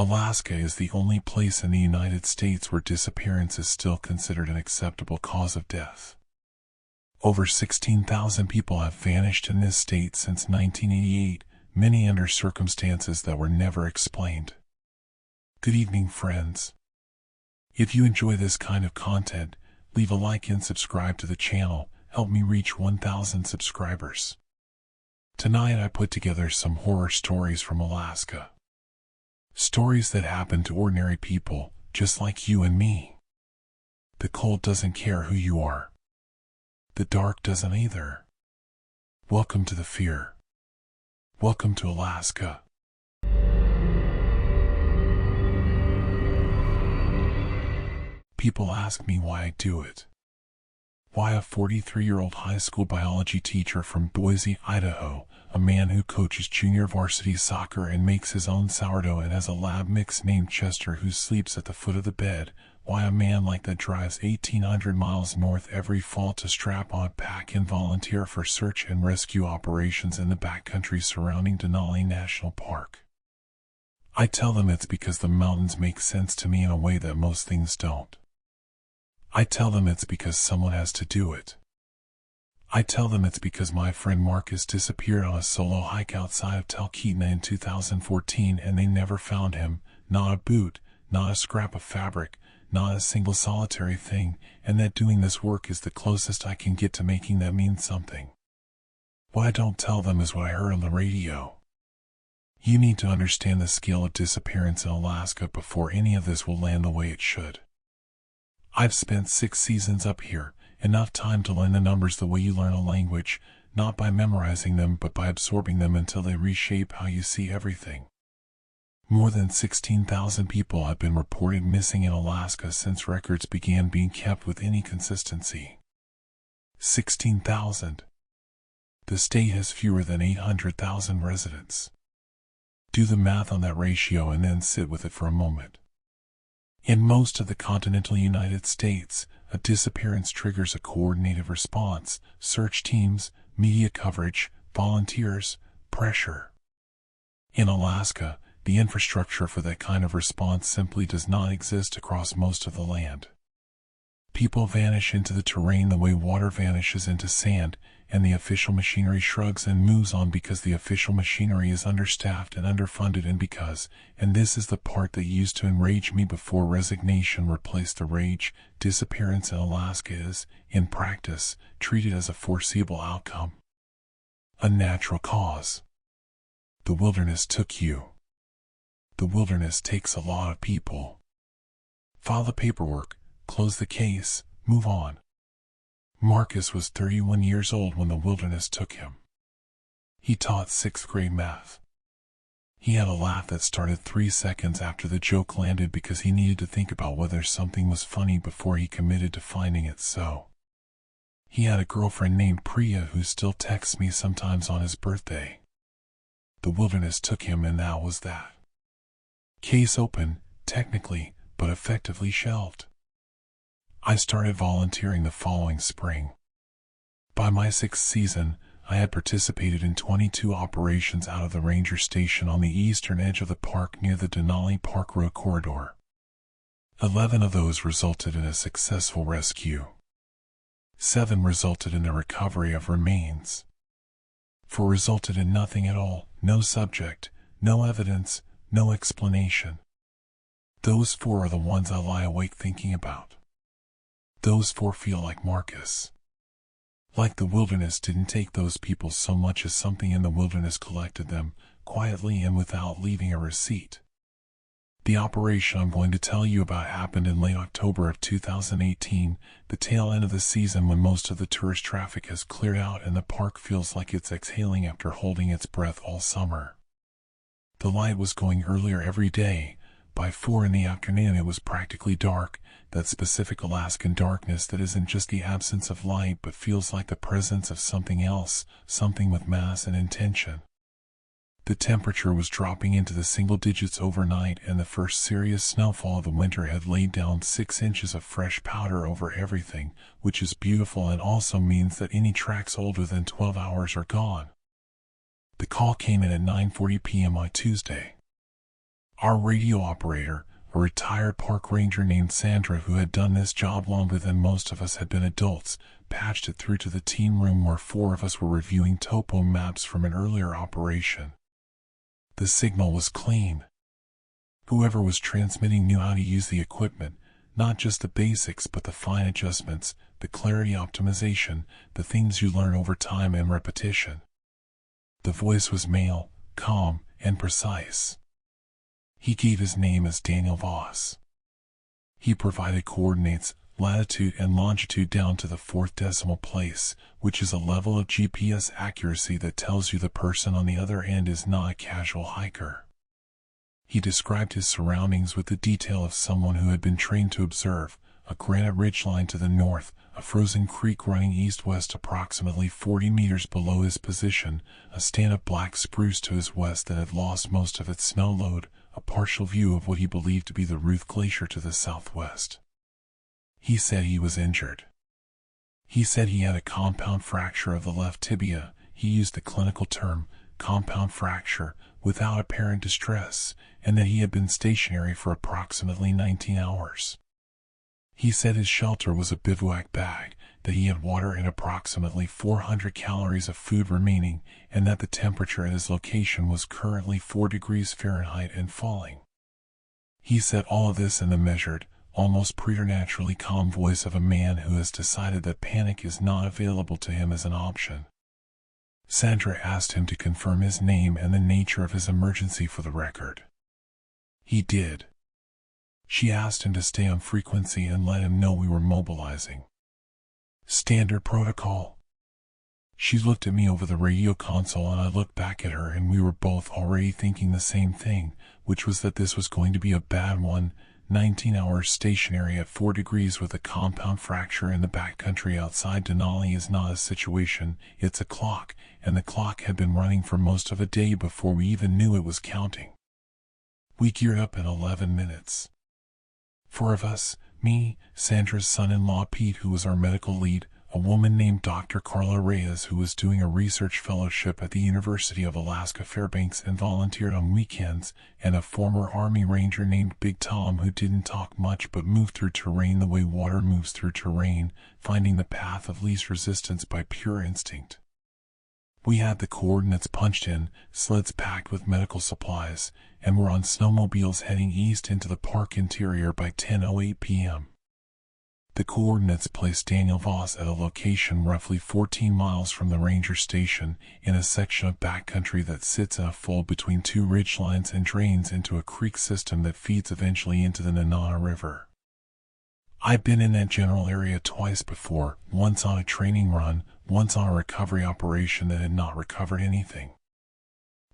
Alaska is the only place in the United States where disappearance is still considered an acceptable cause of death. Over 16,000 people have vanished in this state since 1988, many under circumstances that were never explained. Good evening, friends. If you enjoy this kind of content, leave a like and subscribe to the channel. Help me reach 1,000 subscribers. Tonight I put together some horror stories from Alaska. Stories that happen to ordinary people, just like you and me. The cold doesn't care who you are. The dark doesn't either. Welcome to the fear. Welcome to Alaska. People ask me why I do it. Why a 43-year-old high school biology teacher from Boise, Idaho, a man who coaches junior varsity soccer and makes his own sourdough and has a lab mix named Chester who sleeps at the foot of the bed, why a man like that drives 1,800 miles north every fall to strap on a pack and volunteer for search and rescue operations in the backcountry surrounding Denali National Park. I tell them it's because the mountains make sense to me in a way that most things don't. I tell them it's because someone has to do it. I tell them it's because my friend Marcus disappeared on a solo hike outside of Talkeetna in 2014 and they never found him, not a boot, not a scrap of fabric, not a single solitary thing, and that doing this work is the closest I can get to making that mean something. What I don't tell them is what I heard on the radio. You need to understand the scale of disappearance in Alaska before any of this will land the way it should. I've spent 6 seasons up here, enough time to learn the numbers the way you learn a language, not by memorizing them but by absorbing them until they reshape how you see everything. More than 16,000 people have been reported missing in Alaska since records began being kept with any consistency. 16,000. The state has fewer than 800,000 residents. Do the math on that ratio and then sit with it for a moment. In most of the continental United States, a disappearance triggers a coordinated response, search teams, media coverage, volunteers, pressure. In Alaska, the infrastructure for that kind of response simply does not exist across most of the land. People vanish into the terrain the way water vanishes into sand, and the official machinery shrugs and moves on because the official machinery is understaffed and underfunded and because, and this is the part that used to enrage me before resignation replaced the rage, disappearance in Alaska is, in practice, treated as a foreseeable outcome. A natural cause. The wilderness took you. The wilderness takes a lot of people. File the paperwork, close the case, move on. Marcus was 31 years old when the wilderness took him. He taught 6th grade math. He had a laugh that started 3 seconds after the joke landed because he needed to think about whether something was funny before he committed to finding it so. He had a girlfriend named Priya who still texts me sometimes on his birthday. The wilderness took him and that was that. Case open, technically, but effectively shelved. I started volunteering the following spring. By my 6th season, I had participated in 22 operations out of the ranger station on the eastern edge of the park near the Denali Park Road corridor. 11 of those resulted in a successful rescue. 7 resulted in the recovery of remains. 4 resulted in nothing at all, no subject, no evidence, no explanation. Those 4 are the ones I lie awake thinking about. Those 4 feel like Marcus. Like the wilderness didn't take those people so much as something in the wilderness collected them, quietly and without leaving a receipt. The operation I'm going to tell you about happened in late October of 2018, the tail end of the season when most of the tourist traffic has cleared out and the park feels like it's exhaling after holding its breath all summer. The light was going earlier every day. By 4 in the afternoon it was practically dark, that specific Alaskan darkness that isn't just the absence of light but feels like the presence of something else, something with mass and intention. The temperature was dropping into the single digits overnight and the first serious snowfall of the winter had laid down 6 inches of fresh powder over everything, which is beautiful and also means that any tracks older than 12 hours are gone. The call came in at 9:40 p.m. on Tuesday. Our radio operator, a retired park ranger named Sandra who had done this job longer than most of us had been adults, patched it through to the team room where 4 of us were reviewing topo maps from an earlier operation. The signal was clean. Whoever was transmitting knew how to use the equipment, not just the basics but the fine adjustments, the clarity optimization, the things you learn over time and repetition. The voice was male, calm, and precise. He gave his name as Daniel Voss. He provided coordinates, latitude and longitude down to the 4th decimal place, which is a level of GPS accuracy that tells you the person on the other end is not a casual hiker. He described his surroundings with the detail of someone who had been trained to observe: a granite ridgeline to the north, a frozen creek running east-west approximately 40 meters below his position, a stand of black spruce to his west that had lost most of its snow load, a partial view of what he believed to be the Ruth Glacier to the southwest. He said he was injured. He said he had a compound fracture of the left tibia. He used the clinical term, compound fracture, without apparent distress, and that he had been stationary for approximately 19 hours. He said his shelter was a bivouac bag, that he had water and approximately 400 calories of food remaining, and that the temperature at his location was currently 4 degrees Fahrenheit and falling. He said all of this in the measured, almost preternaturally calm voice of a man who has decided that panic is not available to him as an option. Sandra asked him to confirm his name and the nature of his emergency for the record. He did. She asked him to stay on frequency and let him know we were mobilizing. Standard protocol. She looked at me over the radio console and I looked back at her, and we were both already thinking the same thing, which was that this was going to be a bad one. 19 hours stationary at 4 degrees with a compound fracture in the backcountry outside Denali is not a situation, it's a clock, and the clock had been running for most of a day before we even knew it was counting. We geared up in 11 minutes. 4 of us, me, Sandra's son-in-law Pete who was our medical lead, a woman named Dr. Carla Reyes who was doing a research fellowship at the University of Alaska Fairbanks and volunteered on weekends, and a former Army Ranger named Big Tom who didn't talk much but moved through terrain the way water moves through terrain, finding the path of least resistance by pure instinct. We had the coordinates punched in, sleds packed with medical supplies, and were on snowmobiles heading east into the park interior by 10:08 p.m. The coordinates placed Daniel Voss at a location roughly 14 miles from the ranger station, in a section of backcountry that sits in a fold between 2 ridgelines and drains into a creek system that feeds eventually into the Nenana River. I've been in that general area twice before, once on a training run, once on a recovery operation that had not recovered anything.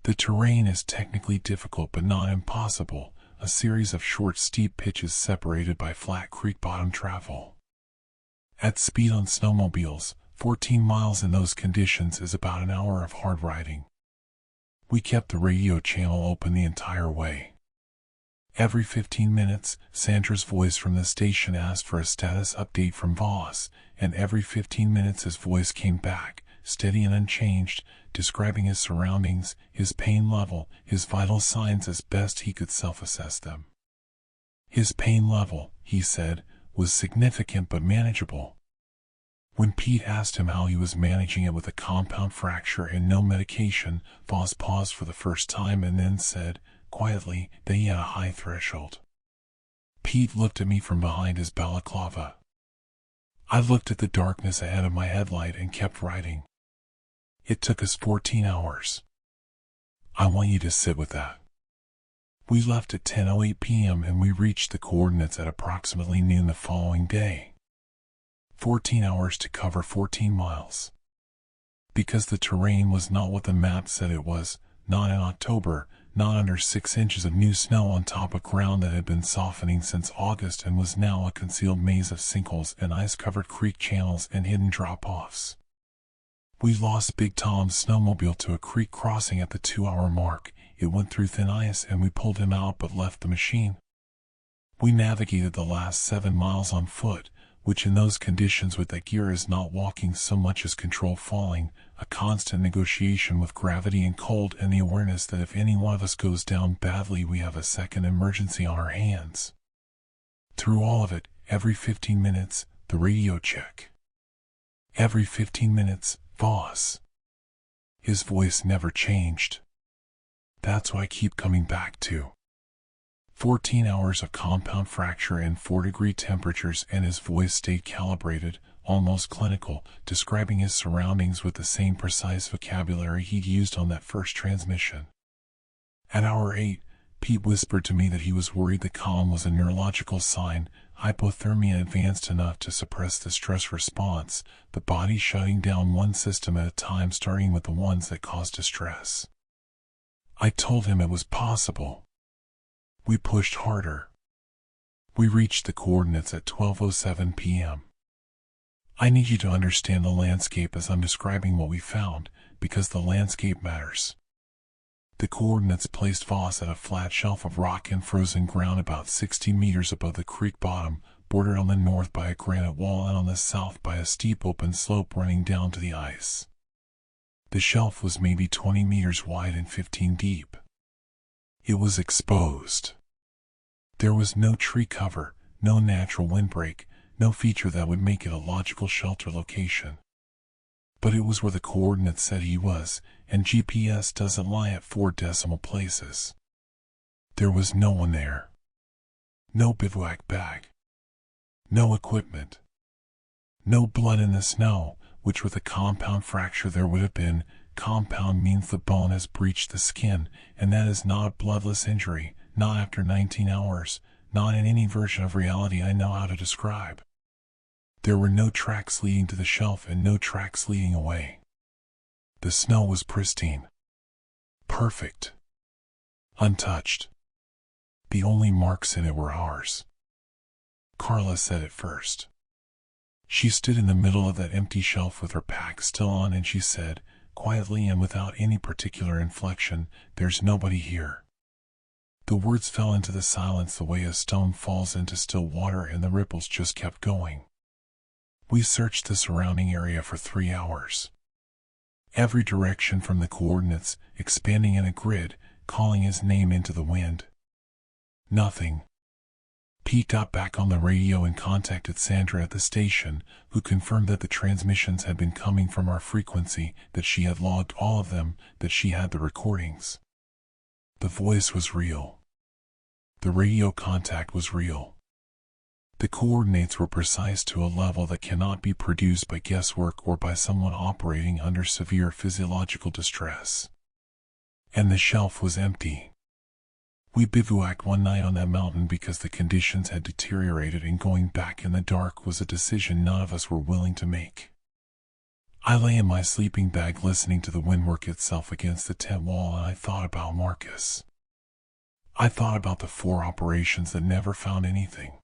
The terrain is technically difficult but not impossible, a series of short steep pitches separated by flat creek bottom travel. At speed on snowmobiles, 14 miles in those conditions is about an hour of hard riding. We kept the radio channel open the entire way. Every 15 minutes, Sandra's voice from the station asked for a status update from Voss, and every 15 minutes his voice came back, steady and unchanged, describing his surroundings, his pain level, his vital signs as best he could self-assess them. His pain level, he said, was significant but manageable. When Pete asked him how he was managing it with a compound fracture and no medication, Voss paused for the first time and then said, quietly, that he had a high threshold. Pete looked at me from behind his balaclava. I looked at the darkness ahead of my headlight and kept riding. It took us 14 hours. I want you to sit with that. We left at 10:08 p.m. and we reached the coordinates at approximately noon the following day. 14 hours to cover 14 miles. Because the terrain was not what the map said it was, not in October, not under 6 inches of new snow on top of ground that had been softening since August and was now a concealed maze of sinkholes and ice-covered creek channels and hidden drop-offs. We lost Big Tom's snowmobile to a creek crossing at the 2-hour mark. It went through thin ice and we pulled him out but left the machine. We navigated the last 7 miles on foot, which in those conditions with that gear is not walking so much as control falling, a constant negotiation with gravity and cold, and the awareness that if any one of us goes down badly we have a second emergency on our hands. Through all of it, every 15 minutes, the radio check. Every 15 minutes, boss. His voice never changed. That's what I keep coming back to. 14 hours of compound fracture and 4-degree temperatures, and his voice stayed calibrated, almost clinical, describing his surroundings with the same precise vocabulary he'd used on that first transmission. At hour 8, Pete whispered to me that he was worried the calm was a neurological sign, hypothermia advanced enough to suppress the stress response, the body shutting down one system at a time, starting with the ones that cause distress. I told him it was possible. We pushed harder. We reached the coordinates at 12:07 p.m. I need you to understand the landscape as I'm describing what we found, because the landscape matters. The coordinates placed Voss at a flat shelf of rock and frozen ground about 60 meters above the creek bottom, bordered on the north by a granite wall and on the south by a steep open slope running down to the ice. The shelf was maybe 20 meters wide and 15 deep. It was exposed. There was no tree cover, no natural windbreak, no feature that would make it a logical shelter location. But it was where the coordinates said he was, and GPS doesn't lie at 4 decimal places. There was no one there. No bivouac bag. No equipment. No blood in the snow, which with a compound fracture there would have been. Compound means the bone has breached the skin, and that is not a bloodless injury, not after 19 hours, not in any version of reality I know how to describe. There were no tracks leading to the shelf and no tracks leading away. The snow was pristine. Perfect. Untouched. The only marks in it were ours. Carla said it first. She stood in the middle of that empty shelf with her pack still on, and she said, quietly and without any particular inflection, "There's nobody here." The words fell into the silence the way a stone falls into still water, and the ripples just kept going. We searched the surrounding area for 3 hours. Every direction from the coordinates, expanding in a grid, calling his name into the wind. Nothing. Pete got back on the radio and contacted Sandra at the station, who confirmed that the transmissions had been coming from our frequency, that she had logged all of them, that she had the recordings. The voice was real. The radio contact was real. The coordinates were precise to a level that cannot be produced by guesswork or by someone operating under severe physiological distress. And the shelf was empty. We bivouacked one night on that mountain because the conditions had deteriorated, and going back in the dark was a decision none of us were willing to make. I lay in my sleeping bag listening to the wind work itself against the tent wall, and I thought about Marcus. I thought about the 4 operations that never found anything.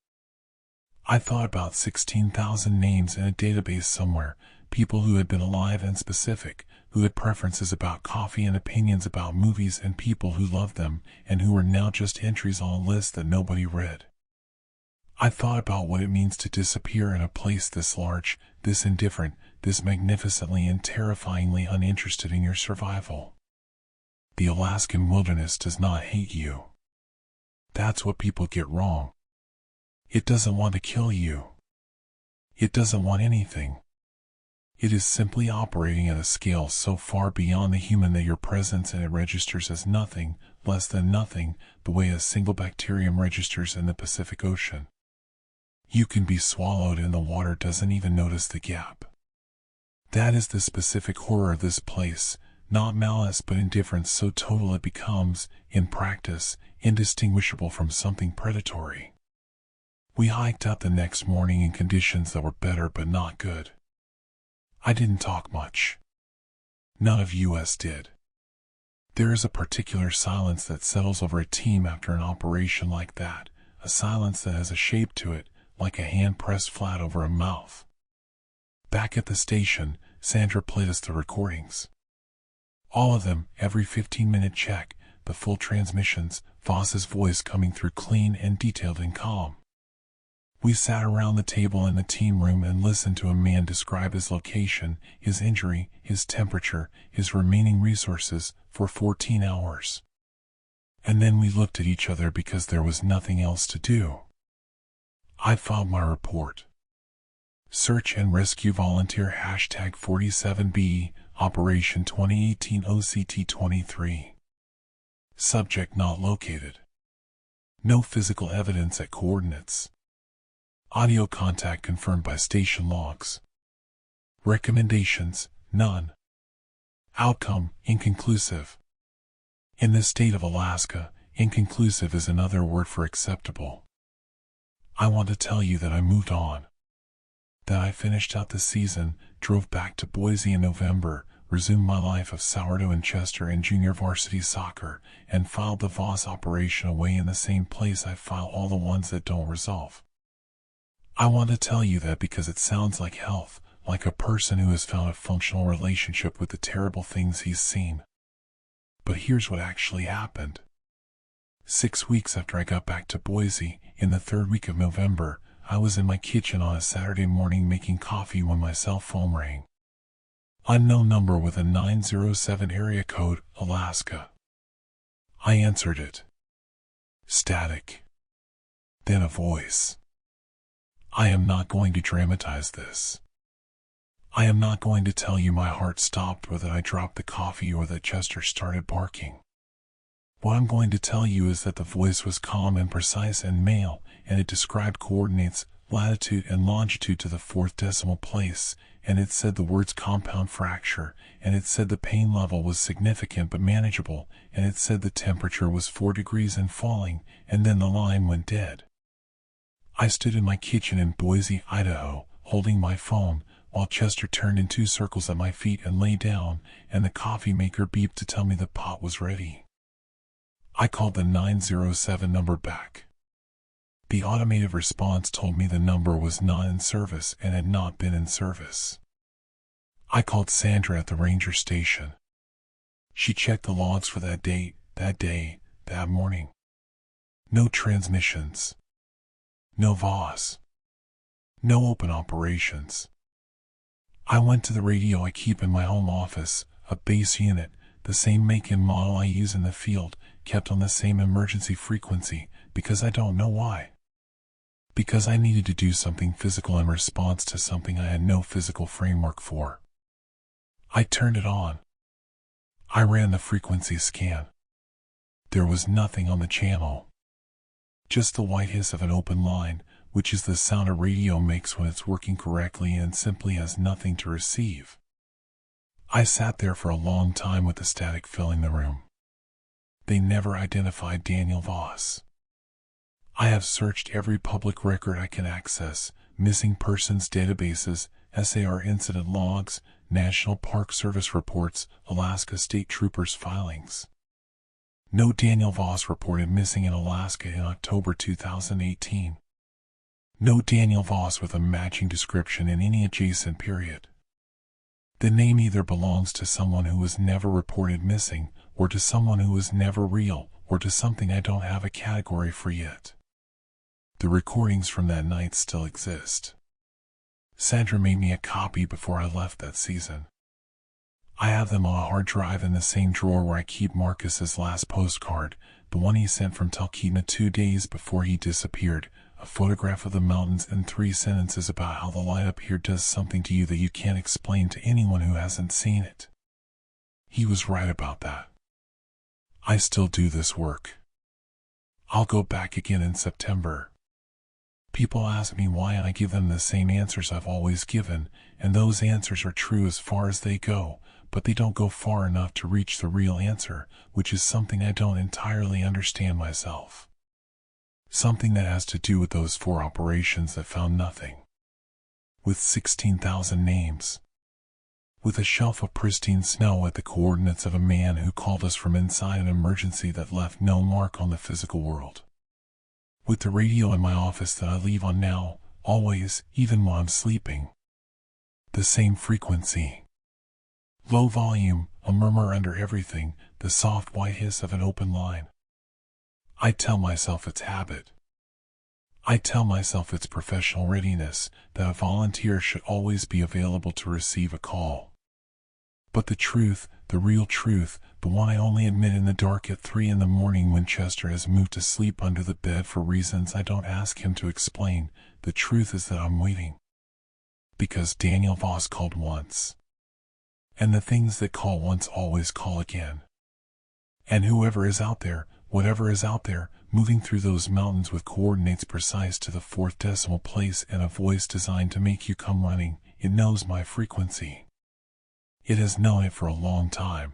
I thought about 16,000 names in a database somewhere, people who had been alive and specific, who had preferences about coffee and opinions about movies, and people who loved them, and who were now just entries on a list that nobody read. I thought about what it means to disappear in a place this large, this indifferent, this magnificently and terrifyingly uninterested in your survival. The Alaskan wilderness does not hate you. That's what people get wrong. It doesn't want to kill you. It doesn't want anything. It is simply operating at a scale so far beyond the human that your presence in it registers as nothing, less than nothing, the way a single bacterium registers in the Pacific Ocean. You can be swallowed and the water doesn't even notice the gap. That is the specific horror of this place, not malice but indifference so total it becomes, in practice, indistinguishable from something predatory. We hiked up the next morning in conditions that were better but not good. I didn't talk much. None of us did. There is a particular silence that settles over a team after an operation like that, a silence that has a shape to it, like a hand pressed flat over a mouth. Back at the station, Sandra played us the recordings. All of them, every 15-minute check, the full transmissions, Voss's voice coming through clean and detailed and calm. We sat around the table in the team room and listened to a man describe his location, his injury, his temperature, his remaining resources, for 14 hours. And then we looked at each other because there was nothing else to do. I filed my report. Search and Rescue Volunteer #47B, Operation 2018 OCT 23. Subject not located. No physical evidence at coordinates. Audio contact confirmed by station logs. Recommendations, none. Outcome, inconclusive. In the state of Alaska, inconclusive is another word for acceptable. I want to tell you that I moved on. That I finished out the season, drove back to Boise in November, resumed my life of sourdough in Chester and junior varsity soccer, and filed the VOS operation away in the same place I file all the ones that don't resolve. I want to tell you that because it sounds like health, like a person who has found a functional relationship with the terrible things he's seen. But here's what actually happened. 6 weeks after I got back to Boise, in the third week of November, I was in my kitchen on a Saturday morning making coffee when my cell phone rang. Unknown number with a 907 area code, Alaska. I answered it. Static. Then a voice. I am not going to dramatize this. I am not going to tell you my heart stopped or that I dropped the coffee or that Chester started barking. What I'm going to tell you is that the voice was calm and precise and male, and it described coordinates, latitude and longitude to the 4th decimal place, and it said the words compound fracture, and it said the pain level was significant but manageable, and it said the temperature was 4 degrees and falling, and then the line went dead. I stood in my kitchen in Boise, Idaho, holding my phone, while Chester turned in 2 circles at my feet and lay down, and the coffee maker beeped to tell me the pot was ready. I called the 907 number back. The automated response told me the number was not in service and had not been in service. I called Sandra at the ranger station. She checked the logs for that date, that day, that morning. No transmissions. No VOS. No open operations. I went to the radio I keep in my home office, a base unit, the same make and model I use in the field, kept on the same emergency frequency, because I don't know why. Because I needed to do something physical in response to something I had no physical framework for. I turned it on. I ran the frequency scan. There was nothing on the channel. Just the white hiss of an open line, which is the sound a radio makes when it's working correctly and simply has nothing to receive. I sat there for a long time with the static filling the room. They never identified Daniel Voss. I have searched every public record I can access, missing persons databases, SAR incident logs, National Park Service reports, Alaska State Troopers filings. No Daniel Voss reported missing in Alaska in October 2018. No Daniel Voss with a matching description in any adjacent period. The name either belongs to someone who was never reported missing, or to someone who was never real, or to something I don't have a category for yet. The recordings from that night still exist. Sandra made me a copy before I left that season. I have them on a hard drive in the same drawer where I keep Marcus's last postcard, the one he sent from Talkeetna 2 days before he disappeared, a photograph of the mountains and 3 sentences about how the light up here does something to you that you can't explain to anyone who hasn't seen it. He was right about that. I still do this work. I'll go back again in September. People ask me why and I give them the same answers I've always given, and those answers are true as far as they go, but they don't go far enough to reach the real answer, which is something I don't entirely understand myself. Something that has to do with those 4 operations that found nothing. With 16,000 names. With a shelf of pristine snow at the coordinates of a man who called us from inside an emergency that left no mark on the physical world. With the radio in my office that I leave on now, always, even while I'm sleeping. The same frequency. Low volume, a murmur under everything, the soft white hiss of an open line. I tell myself it's habit. I tell myself it's professional readiness, that a volunteer should always be available to receive a call. But the truth, the real truth, the one I only admit in the dark at 3 in the morning when Chester has moved to sleep under the bed for reasons I don't ask him to explain, the truth is that I'm waiting. Because Daniel Voss called once. And the things that call once always call again. And whoever is out there, whatever is out there, moving through those mountains with coordinates precise to the 4th decimal place and a voice designed to make you come running, it knows my frequency. It has known it for a long time.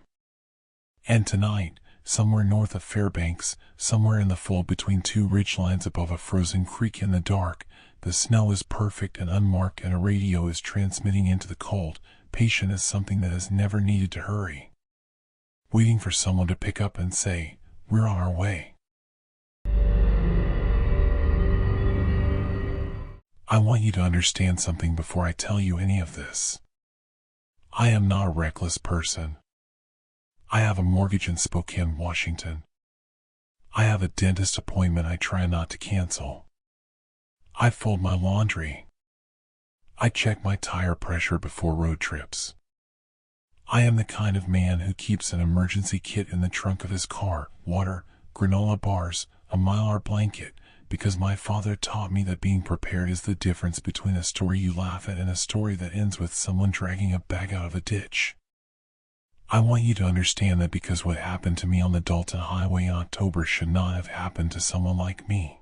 And tonight, somewhere north of Fairbanks, somewhere in the fold between 2 ridge lines above a frozen creek in the dark, the snow is perfect and unmarked and a radio is transmitting into the cold, patient as something that has never needed to hurry. Waiting for someone to pick up and say, "We're on our way." I want you to understand something before I tell you any of this. I am not a reckless person. I have a mortgage in Spokane, Washington. I have a dentist appointment I try not to cancel. I fold my laundry. I check my tire pressure before road trips. I am the kind of man who keeps an emergency kit in the trunk of his car, water, granola bars, a Mylar blanket, because my father taught me that being prepared is the difference between a story you laugh at and a story that ends with someone dragging a bag out of a ditch. I want you to understand that because what happened to me on the Dalton Highway in October should not have happened to someone like me.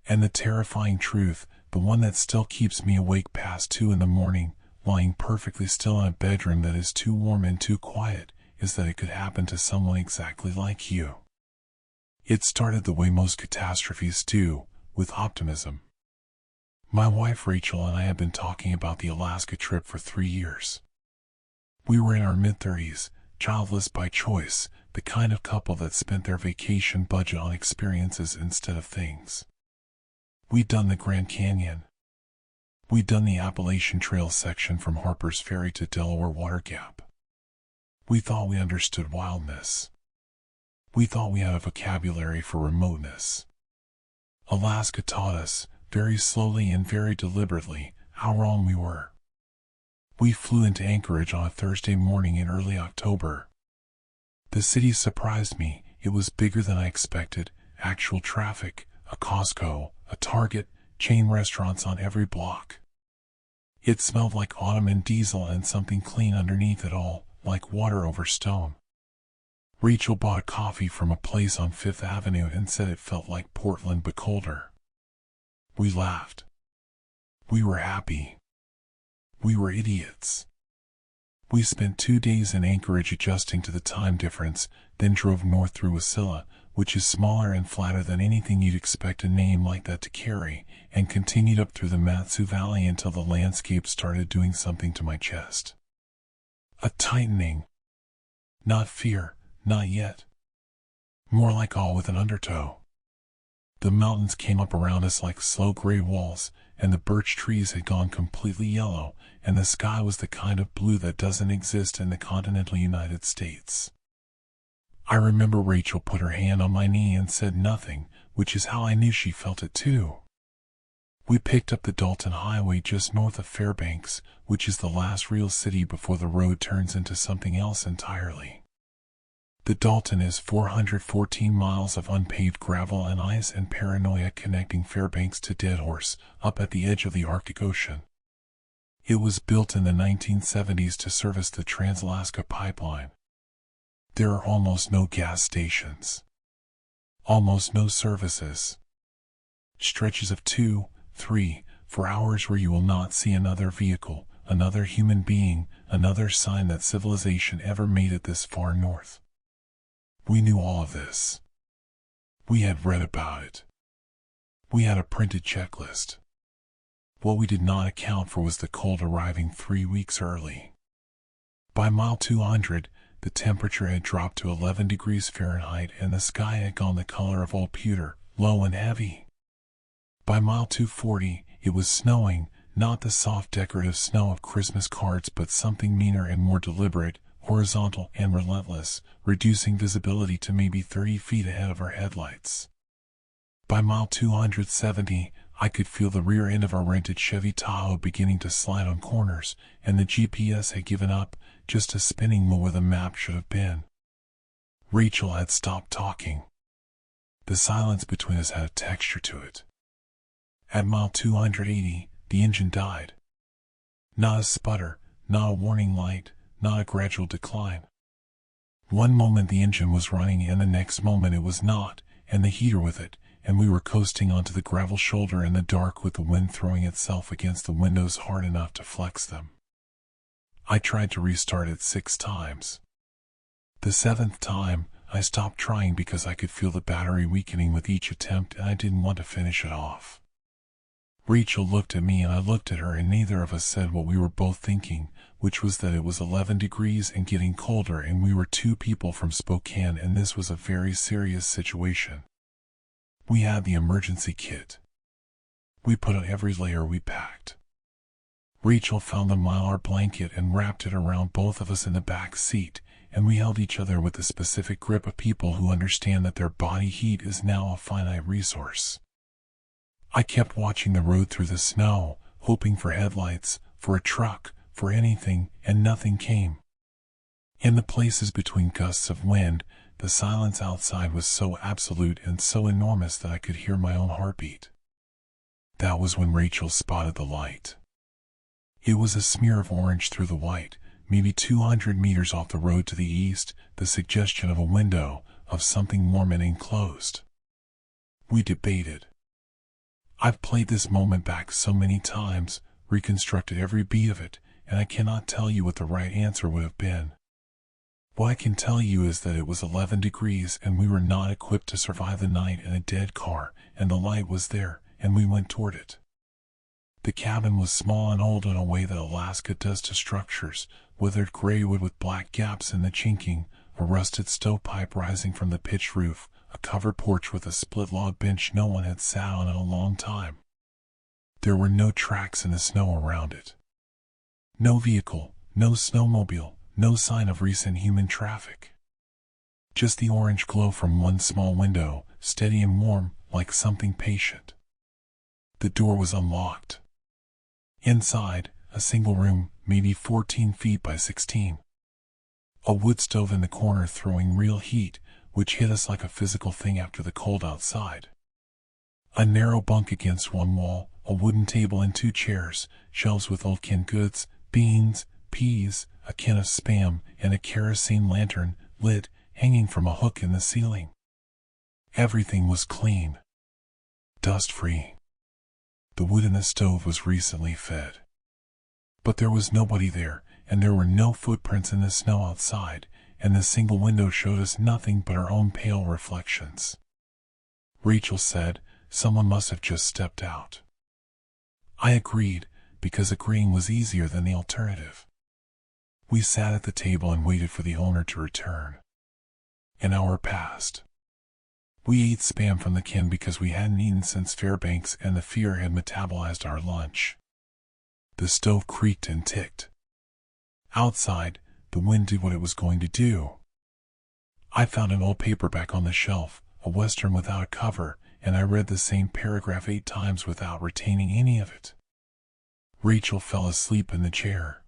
And the terrifying truth, the one that still keeps me awake past 2 in the morning, lying perfectly still in a bedroom that is too warm and too quiet, is that it could happen to someone exactly like you. It started the way most catastrophes do, with optimism. My wife Rachel and I had been talking about the Alaska trip for 3 years. We were in our mid-30s, childless by choice, the kind of couple that spent their vacation budget on experiences instead of things. We'd done the Grand Canyon. We'd done the Appalachian Trail section from Harper's Ferry to Delaware Water Gap. We thought we understood wildness. We thought we had a vocabulary for remoteness. Alaska taught us, very slowly and very deliberately, how wrong we were. We flew into Anchorage on a Thursday morning in early October. The city surprised me. It was bigger than I expected, actual traffic, a Costco, a Target, chain restaurants on every block. It smelled like autumn and diesel and something clean underneath it all, like water over stone. Rachel bought coffee from a place on 5th Avenue and said it felt like Portland but colder. We laughed. We were happy. We were idiots. We spent 2 days in Anchorage adjusting to the time difference, then drove north through Wasilla, which is smaller and flatter than anything you'd expect a name like that to carry, and continued up through the Matsu Valley until the landscape started doing something to my chest. A tightening. Not fear. Not yet. More like awe with an undertow. The mountains came up around us like slow gray walls, and the birch trees had gone completely yellow, and the sky was the kind of blue that doesn't exist in the continental United States. I remember Rachel put her hand on my knee and said nothing, which is how I knew she felt it too. We picked up the Dalton Highway just north of Fairbanks, which is the last real city before the road turns into something else entirely. The Dalton is 414 miles of unpaved gravel and ice and paranoia connecting Fairbanks to Deadhorse, up at the edge of the Arctic Ocean. It was built in the 1970s to service the Trans-Alaska Pipeline. There are almost no gas stations. Almost no services. Stretches of 2, 3, 4 hours where you will not see another vehicle, another human being, another sign that civilization ever made it this far north. We knew all of this. We had read about it. We had a printed checklist. What we did not account for was the cold arriving 3 weeks early. By mile 200, the temperature had dropped to 11 degrees Fahrenheit and the sky had gone the color of old pewter, low and heavy. By mile 240, it was snowing, not the soft decorative snow of Christmas cards but something meaner and more deliberate, horizontal and relentless, reducing visibility to maybe 30 feet ahead of our headlights. By mile 270, I could feel the rear end of our rented Chevy Tahoe beginning to slide on corners, and the GPS had given up, just a spinning wheel where the map should have been. Rachel had stopped talking. The silence between us had a texture to it. At mile 280, the engine died. Not a sputter, not a warning light, not a gradual decline. One moment the engine was running and the next moment it was not, and the heater with it, and we were coasting onto the gravel shoulder in the dark with the wind throwing itself against the windows hard enough to flex them. I tried to restart it 6 times. The 7th time, I stopped trying because I could feel the battery weakening with each attempt and I didn't want to finish it off. Rachel looked at me and I looked at her, and neither of us said what we were both thinking, which was that it was 11 degrees and getting colder and we were 2 people from Spokane and this was a very serious situation. We had the emergency kit. We put on every layer we packed. Rachel found the Mylar blanket and wrapped it around both of us in the back seat, and we held each other with the specific grip of people who understand that their body heat is now a finite resource. I kept watching the road through the snow, hoping for headlights, for a truck, for anything, and nothing came. In the places between gusts of wind, the silence outside was so absolute and so enormous that I could hear my own heartbeat. That was when Rachel spotted the light. It was a smear of orange through the white, maybe 200 meters off the road to the east, the suggestion of a window, of something warm and enclosed. We debated. I've played this moment back so many times, reconstructed every beat of it, and I cannot tell you what the right answer would have been. What I can tell you is that it was 11 degrees and we were not equipped to survive the night in a dead car, and the light was there, and we went toward it. The cabin was small and old in a way that Alaska does to structures, withered gray wood with black gaps in the chinking, a rusted stovepipe rising from the pitched roof, a covered porch with a split log bench no one had sat on in a long time. There were no tracks in the snow around it. No vehicle, no snowmobile, no sign of recent human traffic. Just the orange glow from one small window, steady and warm, like something patient. The door was unlocked. Inside, a single room, maybe 14 feet by 16. A wood stove in the corner throwing real heat, which hit us like a physical thing after the cold outside. A narrow bunk against one wall, a wooden table and 2 chairs, shelves with old canned goods, beans, peas, a can of Spam, and a kerosene lantern, lit, hanging from a hook in the ceiling. Everything was clean. Dust-free. The wood in the stove was recently fed. But there was nobody there, and there were no footprints in the snow outside, and the single window showed us nothing but our own pale reflections. Rachel said, "Someone must have just stepped out." I agreed, because agreeing was easier than the alternative. We sat at the table and waited for the owner to return. An hour passed. We ate Spam from the can because we hadn't eaten since Fairbanks and the fear had metabolized our lunch. The stove creaked and ticked. Outside, the wind did what it was going to do. I found an old paperback on the shelf, a Western without a cover, and I read the same paragraph 8 times without retaining any of it. Rachel fell asleep in the chair.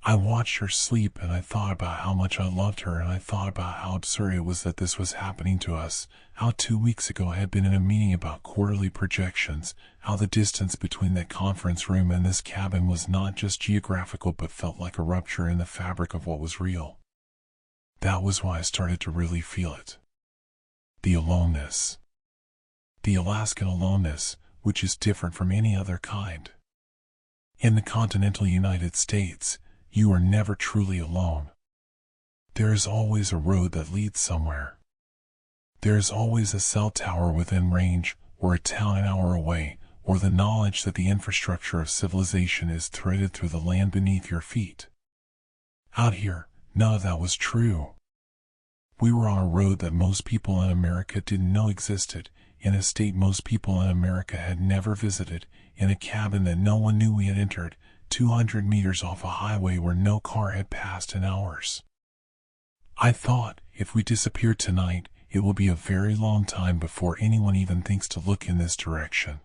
I watched her sleep and I thought about how much I loved her, and I thought about how absurd it was that this was happening to us, how 2 weeks ago I had been in a meeting about quarterly projections, how the distance between that conference room and this cabin was not just geographical but felt like a rupture in the fabric of what was real. That was why I started to really feel it. The aloneness. The Alaskan aloneness, which is different from any other kind. In the continental United States, you are never truly alone. There is always a road that leads somewhere. There is always a cell tower within range, or a town an hour away, or the knowledge that the infrastructure of civilization is threaded through the land beneath your feet. Out here, none of that was true. We were on a road that most people in America didn't know existed, in a state most people in America had never visited, in a cabin that no one knew we had entered, 200 meters off a highway where no car had passed in hours. I thought, if we disappeared tonight, it will be a very long time before anyone even thinks to look in this direction.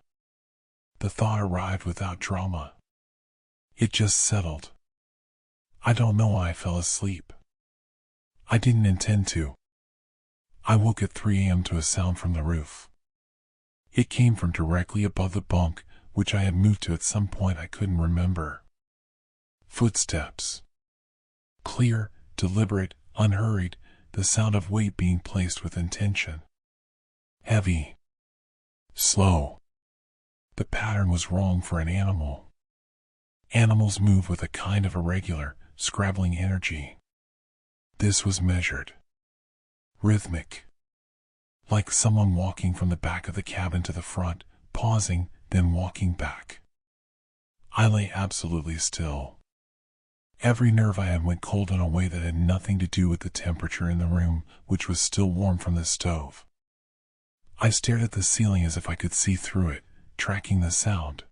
The thought arrived without drama. It just settled. I don't know why I fell asleep. I didn't intend to. I woke at 3 a.m. to a sound from the roof. It came from directly above the bunk, which I had moved to at some point I couldn't remember. Footsteps. Clear, deliberate, unhurried, the sound of weight being placed with intention. Heavy. Slow. The pattern was wrong for an animal. Animals move with a kind of irregular, scrabbling energy. This was measured. Rhythmic. Like someone walking from the back of the cabin to the front, pausing, then walking back. I lay absolutely still. Every nerve I had went cold in a way that had nothing to do with the temperature in the room, which was still warm from the stove. I stared at the ceiling as if I could see through it, tracking the sound.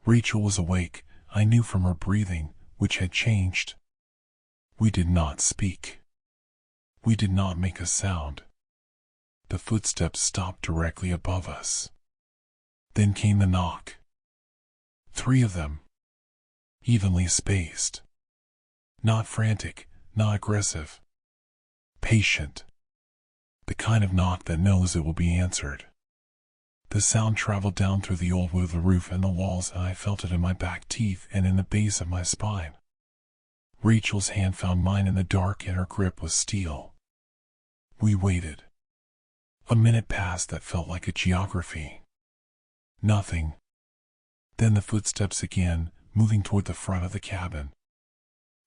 Rachel was awake, I knew from her breathing, which had changed. We did not speak. We did not make a sound. The footsteps stopped directly above us. Then came the knock. 3 of them. Evenly spaced. Not frantic, not aggressive. Patient. The kind of knock that knows it will be answered. The sound traveled down through the old wood of the roof and the walls, and I felt it in my back teeth and in the base of my spine. Rachel's hand found mine in the dark, and her grip was steel. We waited. A minute passed that felt like a geography. Nothing. Then the footsteps again, moving toward the front of the cabin.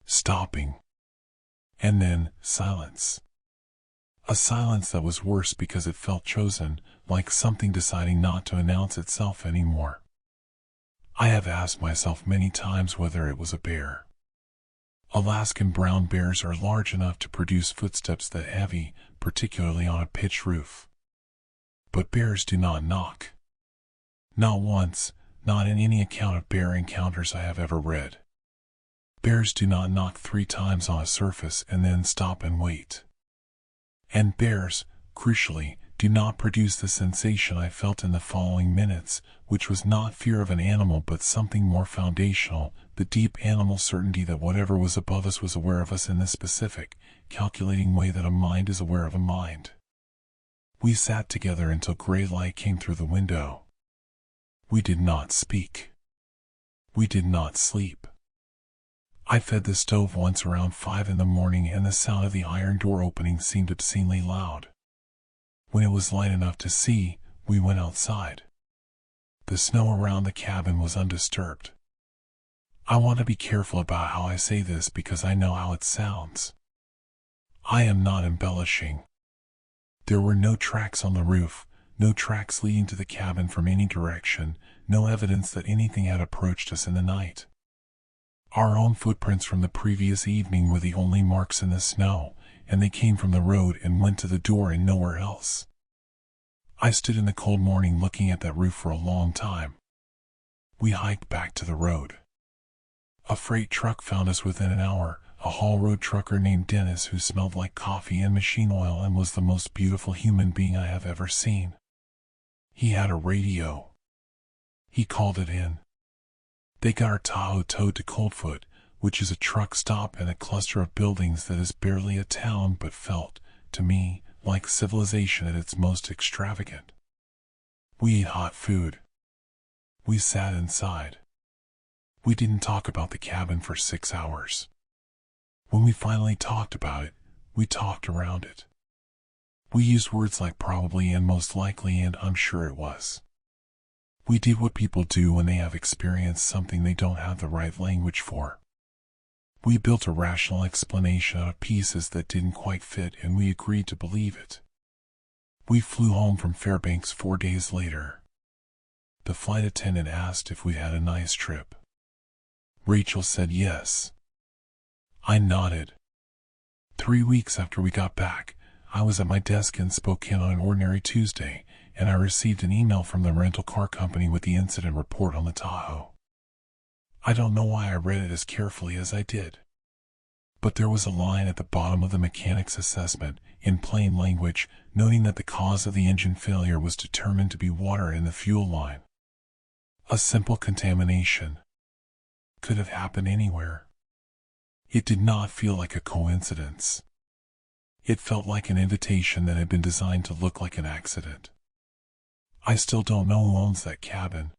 Stopping. And then silence. A silence that was worse because it felt chosen, like something deciding not to announce itself anymore. I have asked myself many times whether it was a bear. Alaskan brown bears are large enough to produce footsteps that heavy, particularly on a pitched roof. But bears do not knock. Not once, not in any account of bear encounters I have ever read. Bears do not knock 3 times on a surface and then stop and wait. And bears, crucially, do not produce the sensation I felt in the following minutes, which was not fear of an animal but something more foundational, the deep animal certainty that whatever was above us was aware of us in the specific, calculating way that a mind is aware of a mind. We sat together until gray light came through the window. We did not speak. We did not sleep. I fed the stove once around 5 in the morning, and the sound of the iron door opening seemed obscenely loud. When it was light enough to see, we went outside. The snow around the cabin was undisturbed. I want to be careful about how I say this because I know how it sounds. I am not embellishing. There were no tracks on the roof, no tracks leading to the cabin from any direction, no evidence that anything had approached us in the night. Our own footprints from the previous evening were the only marks in the snow, and they came from the road and went to the door and nowhere else. I stood in the cold morning looking at that roof for a long time. We hiked back to the road. A freight truck found us within an hour, a haul road trucker named Dennis who smelled like coffee and machine oil and was the most beautiful human being I have ever seen. He had a radio. He called it in. They got our Tahoe towed to Coldfoot, which is a truck stop and a cluster of buildings that is barely a town but felt, to me, like civilization at its most extravagant. We ate hot food. We sat inside. We didn't talk about the cabin for 6 hours. When we finally talked about it, we talked around it. We used words like probably and most likely and I'm sure it was. We did what people do when they have experienced something they don't have the right language for. We built a rational explanation out of pieces that didn't quite fit, and we agreed to believe it. We flew home from Fairbanks 4 days later. The flight attendant asked if we had a nice trip. Rachel said yes. I nodded. 3 weeks after we got back, I was at my desk in Spokane on an ordinary Tuesday, and I received an email from the rental car company with the incident report on the Tahoe. I don't know why I read it as carefully as I did. But there was a line at the bottom of the mechanic's assessment, in plain language, noting that the cause of the engine failure was determined to be water in the fuel line. A simple contamination. Could have happened anywhere. It did not feel like a coincidence. It felt like an invitation that had been designed to look like an accident. I still don't know who owns that cabin.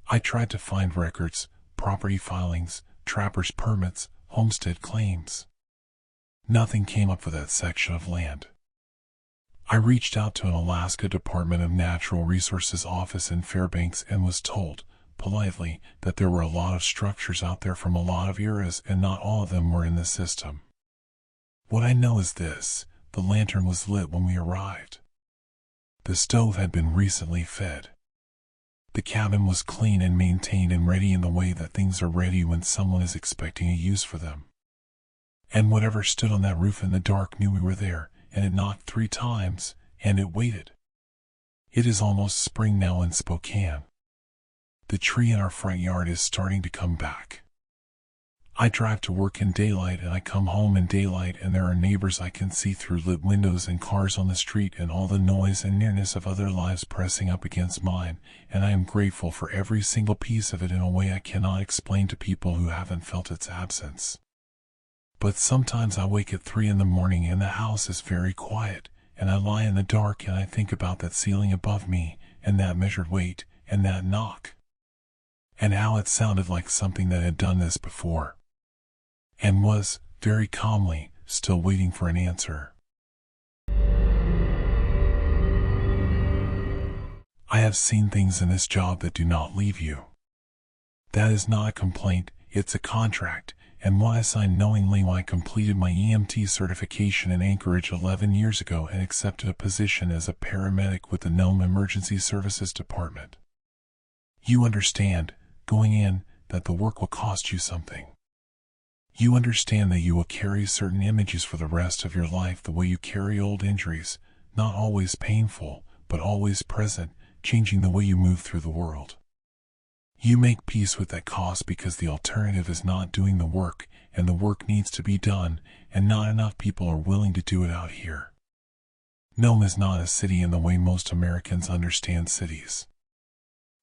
I tried to find records, property filings, trapper's permits, homestead claims. Nothing came up for that section of land. I reached out to an Alaska Department of Natural Resources office in Fairbanks and was told, politely, that there were a lot of structures out there from a lot of eras and not all of them were in the system. What I know is this: the lantern was lit when we arrived. The stove had been recently fed. The cabin was clean and maintained and ready in the way that things are ready when someone is expecting a use for them. And whatever stood on that roof in the dark knew we were there, and it knocked 3 times, and it waited. It is almost spring now in Spokane. The tree in our front yard is starting to come back. I drive to work in daylight and I come home in daylight, and there are neighbors I can see through lit windows and cars on the street and all the noise and nearness of other lives pressing up against mine, and I am grateful for every single piece of it in a way I cannot explain to people who haven't felt its absence. But sometimes I wake at 3 in the morning and the house is very quiet, and I lie in the dark and I think about that ceiling above me, and that measured weight, and that knock. And how it sounded like something that had done this before. And was, very calmly, still waiting for an answer. I have seen things in this job that do not leave you. That is not a complaint, it's a contract, and one I signed knowingly when I completed my EMT certification in Anchorage 11 years ago and accepted a position as a paramedic with the Nome Emergency Services Department. You understand, going in, that the work will cost you something. You understand that you will carry certain images for the rest of your life the way you carry old injuries, not always painful, but always present, changing the way you move through the world. You make peace with that cost because the alternative is not doing the work, and the work needs to be done, and not enough people are willing to do it out here. Nome is not a city in the way most Americans understand cities.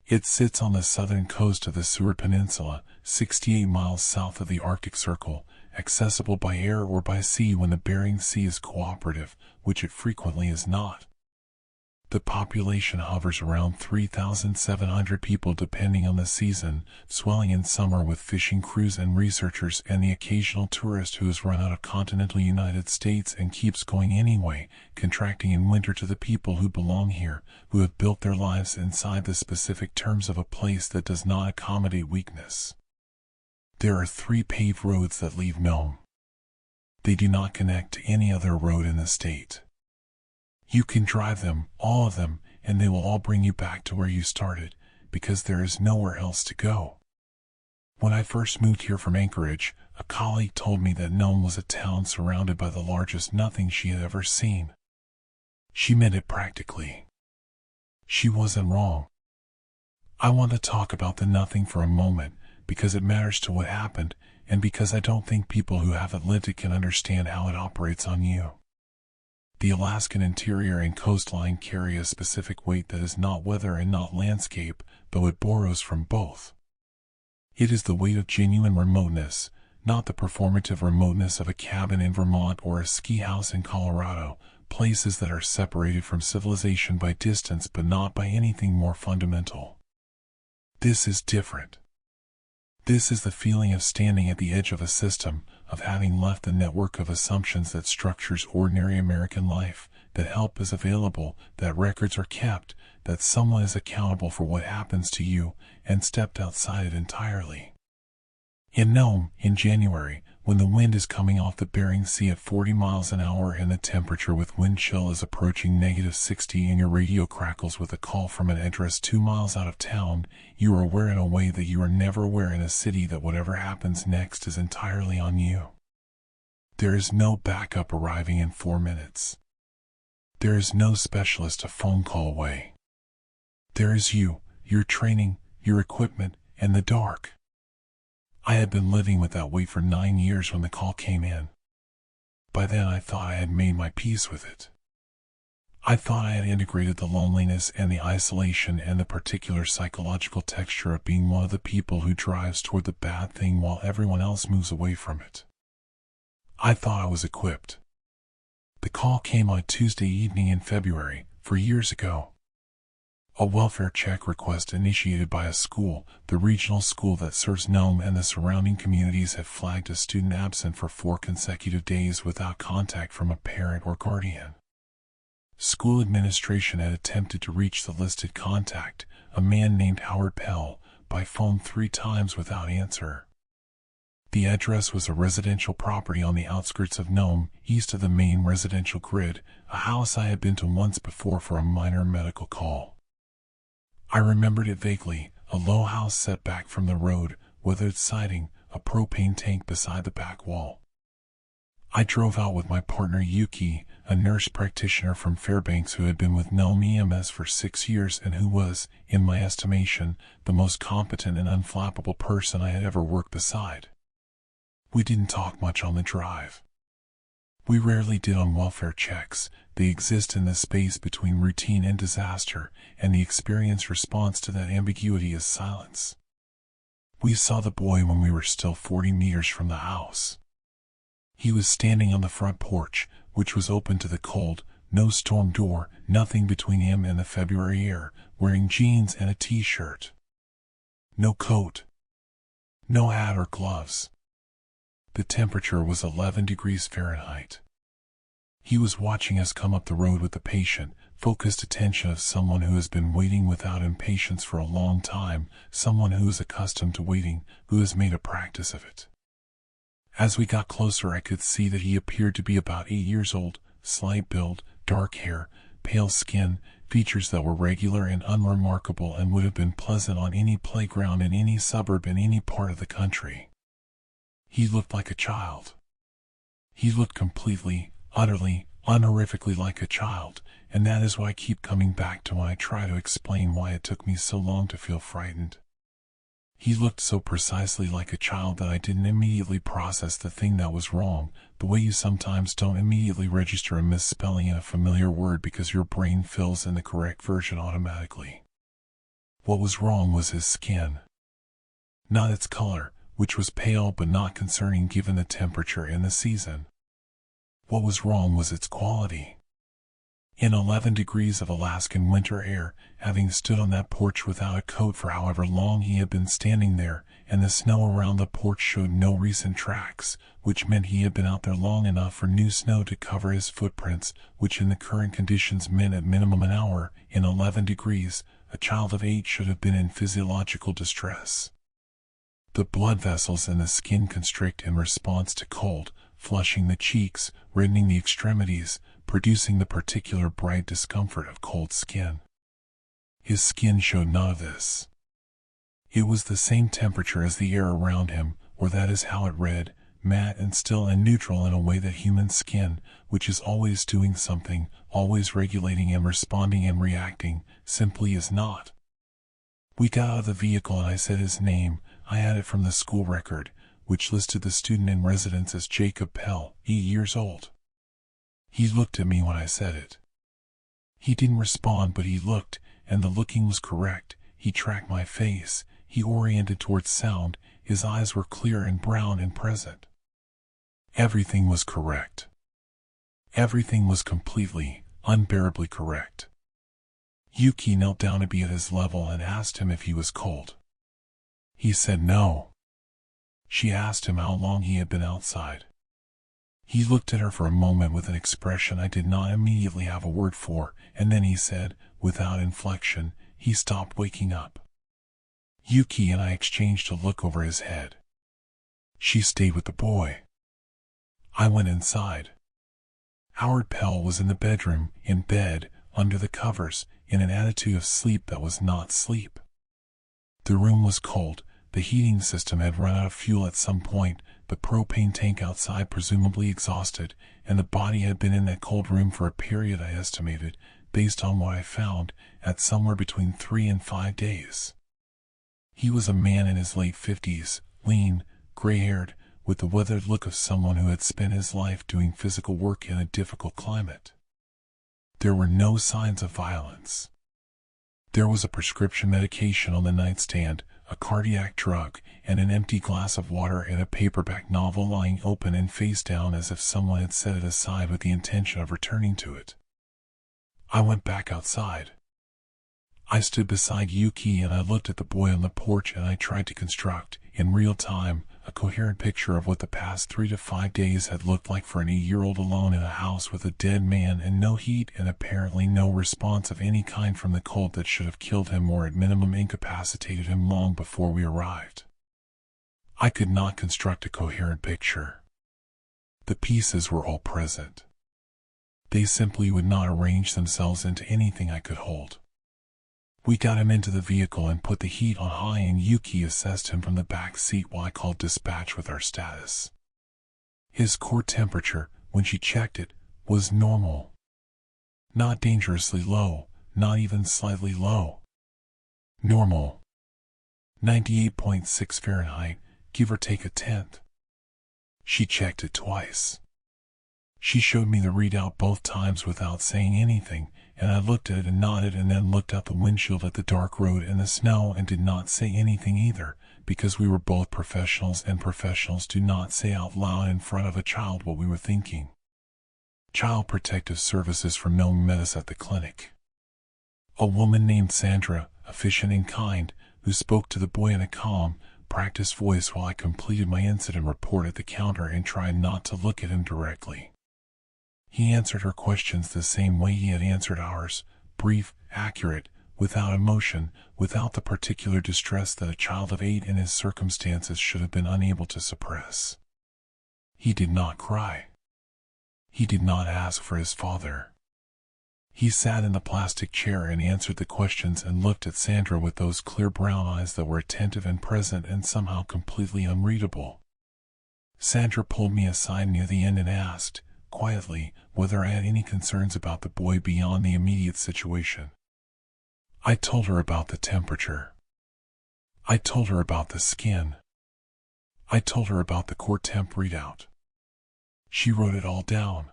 It sits on the southern coast of the Seward Peninsula, 68 miles south of the Arctic Circle, accessible by air or by sea when the Bering Sea is cooperative, which it frequently is not. The population hovers around 3,700 people depending on the season, swelling in summer with fishing crews and researchers and the occasional tourist who has run out of continental United States and keeps going anyway, contracting in winter to the people who belong here, who have built their lives inside the specific terms of a place that does not accommodate weakness. There are 3 paved roads that leave Nome. They do not connect to any other road in the state. You can drive them, all of them, and they will all bring you back to where you started, because there is nowhere else to go. When I first moved here from Anchorage, a colleague told me that Nome was a town surrounded by the largest nothing she had ever seen. She meant it practically. She wasn't wrong. I want to talk about the nothing for a moment, because it matters to what happened, and because I don't think people who haven't lived it can understand how it operates on you. The Alaskan interior and coastline carry a specific weight that is not weather and not landscape, though it borrows from both. It is the weight of genuine remoteness, not the performative remoteness of a cabin in Vermont or a ski house in Colorado, places that are separated from civilization by distance but not by anything more fundamental. This is different. This is the feeling of standing at the edge of a system, of having left the network of assumptions that structures ordinary American life, that help is available, that records are kept, that someone is accountable for what happens to you, and stepped outside it entirely. In Nome, in January, when the wind is coming off the Bering Sea at 40 miles an hour and the temperature with wind chill is approaching -60 and your radio crackles with a call from an address 2 miles out of town, you are aware in a way that you are never aware in a city that whatever happens next is entirely on you. There is no backup arriving in 4 minutes. There is no specialist a phone call away. There is you, your training, your equipment, and the dark. I had been living with that weight for 9 years when the call came in. By then I thought I had made my peace with it. I thought I had integrated the loneliness and the isolation and the particular psychological texture of being one of the people who drives toward the bad thing while everyone else moves away from it. I thought I was equipped. The call came on Tuesday evening in February, 4 years ago. A welfare check request initiated by a school, the regional school that serves Nome and the surrounding communities, had flagged a student absent for 4 consecutive days without contact from a parent or guardian. School administration had attempted to reach the listed contact, a man named Howard Pell, by phone 3 times without answer. The address was a residential property on the outskirts of Nome, east of the main residential grid, a house I had been to once before for a minor medical call. I remembered it vaguely, a low house set back from the road, weathered siding, a propane tank beside the back wall. I drove out with my partner Yuki, a nurse practitioner from Fairbanks who had been with Nome EMS for 6 years and who was, in my estimation, the most competent and unflappable person I had ever worked beside. We didn't talk much on the drive. We rarely did on welfare checks. They exist in the space between routine and disaster, and the experienced response to that ambiguity is silence. We saw the boy when we were still 40 meters from the house. He was standing on the front porch, which was open to the cold, no storm door, nothing between him and the February air, wearing jeans and a t-shirt. No coat. No hat or gloves. The temperature was 11 degrees Fahrenheit. He was watching us come up the road with the patient, focused attention of someone who has been waiting without impatience for a long time, someone who is accustomed to waiting, who has made a practice of it. As we got closer, I could see that he appeared to be about 8 years old, slight build, dark hair, pale skin, features that were regular and unremarkable and would have been pleasant on any playground in any suburb in any part of the country. He looked like a child. He looked completely, utterly, unhorrifically like a child, and that is why I keep coming back to when I try to explain why it took me so long to feel frightened. He looked so precisely like a child that I didn't immediately process the thing that was wrong, the way you sometimes don't immediately register a misspelling in a familiar word because your brain fills in the correct version automatically. What was wrong was his skin. Not its color, which was pale but not concerning given the temperature and the season. What was wrong was its quality. In 11 degrees of Alaskan winter air, having stood on that porch without a coat for however long he had been standing there, and the snow around the porch showed no recent tracks, which meant he had been out there long enough for new snow to cover his footprints, which in the current conditions meant at minimum an hour. In 11 degrees, a child of 8 should have been in physiological distress. The blood vessels in the skin constrict in response to cold, flushing the cheeks, reddening the extremities, producing the particular bright discomfort of cold skin. His skin showed none of this. It was the same temperature as the air around him, or that is how it read, matte and still and neutral in a way that human skin, which is always doing something, always regulating and responding and reacting, simply is not. We got out of the vehicle and I said his name. I had it from the school record, which listed the student in residence as Jacob Pell, 8 years old. He looked at me when I said it. He didn't respond, but he looked, and the looking was correct. He tracked my face. He oriented towards sound. His eyes were clear and brown and present. Everything was correct. Everything was completely, unbearably correct. Yuki knelt down to be at his level and asked him if he was cold. He said no. She asked him how long he had been outside. He looked at her for a moment with an expression I did not immediately have a word for, and then he said, without inflection, he stopped waking up. Yuki and I exchanged a look over his head. She stayed with the boy. I went inside. Howard Pell was in the bedroom, in bed, under the covers, in an attitude of sleep that was not sleep. The room was cold. The heating system had run out of fuel at some point, the propane tank outside presumably exhausted, and the body had been in that cold room for a period I estimated, based on what I found, at somewhere between 3 and 5 days. He was a man in his late 50s, lean, gray-haired, with the weathered look of someone who had spent his life doing physical work in a difficult climate. There were no signs of violence. There was a prescription medication on the nightstand, a cardiac drug, and an empty glass of water and a paperback novel lying open and face down as if someone had set it aside with the intention of returning to it. I went back outside. I stood beside Yuki and I looked at the boy on the porch and I tried to construct, in real time, a coherent picture of what the past 3 to 5 days had looked like for an 8-year-old alone in a house with a dead man and no heat and apparently no response of any kind from the cold that should have killed him or at minimum incapacitated him long before we arrived. I could not construct a coherent picture. The pieces were all present. They simply would not arrange themselves into anything I could hold. We got him into the vehicle and put the heat on high and Yuki assessed him from the back seat while I called dispatch with our status. His core temperature, when she checked it, was normal. Not dangerously low, not even slightly low. Normal. 98.6 Fahrenheit, give or take a tenth. She checked it twice. She showed me the readout both times without saying anything, and I looked at it and nodded and then looked out the windshield at the dark road and the snow and did not say anything either, because we were both professionals and professionals do not say out loud in front of a child what we were thinking. Child Protective Services from Nome met us at the clinic. A woman named Sandra, efficient and kind, who spoke to the boy in a calm, practiced voice while I completed my incident report at the counter and tried not to look at him directly. He answered her questions the same way he had answered ours, brief, accurate, without emotion, without the particular distress that a child of 8 in his circumstances should have been unable to suppress. He did not cry. He did not ask for his father. He sat in the plastic chair and answered the questions and looked at Sandra with those clear brown eyes that were attentive and present and somehow completely unreadable. Sandra pulled me aside near the end and asked, quietly, whether I had any concerns about the boy beyond the immediate situation. I told her about the temperature. I told her about the skin. I told her about the core temp readout. She wrote it all down.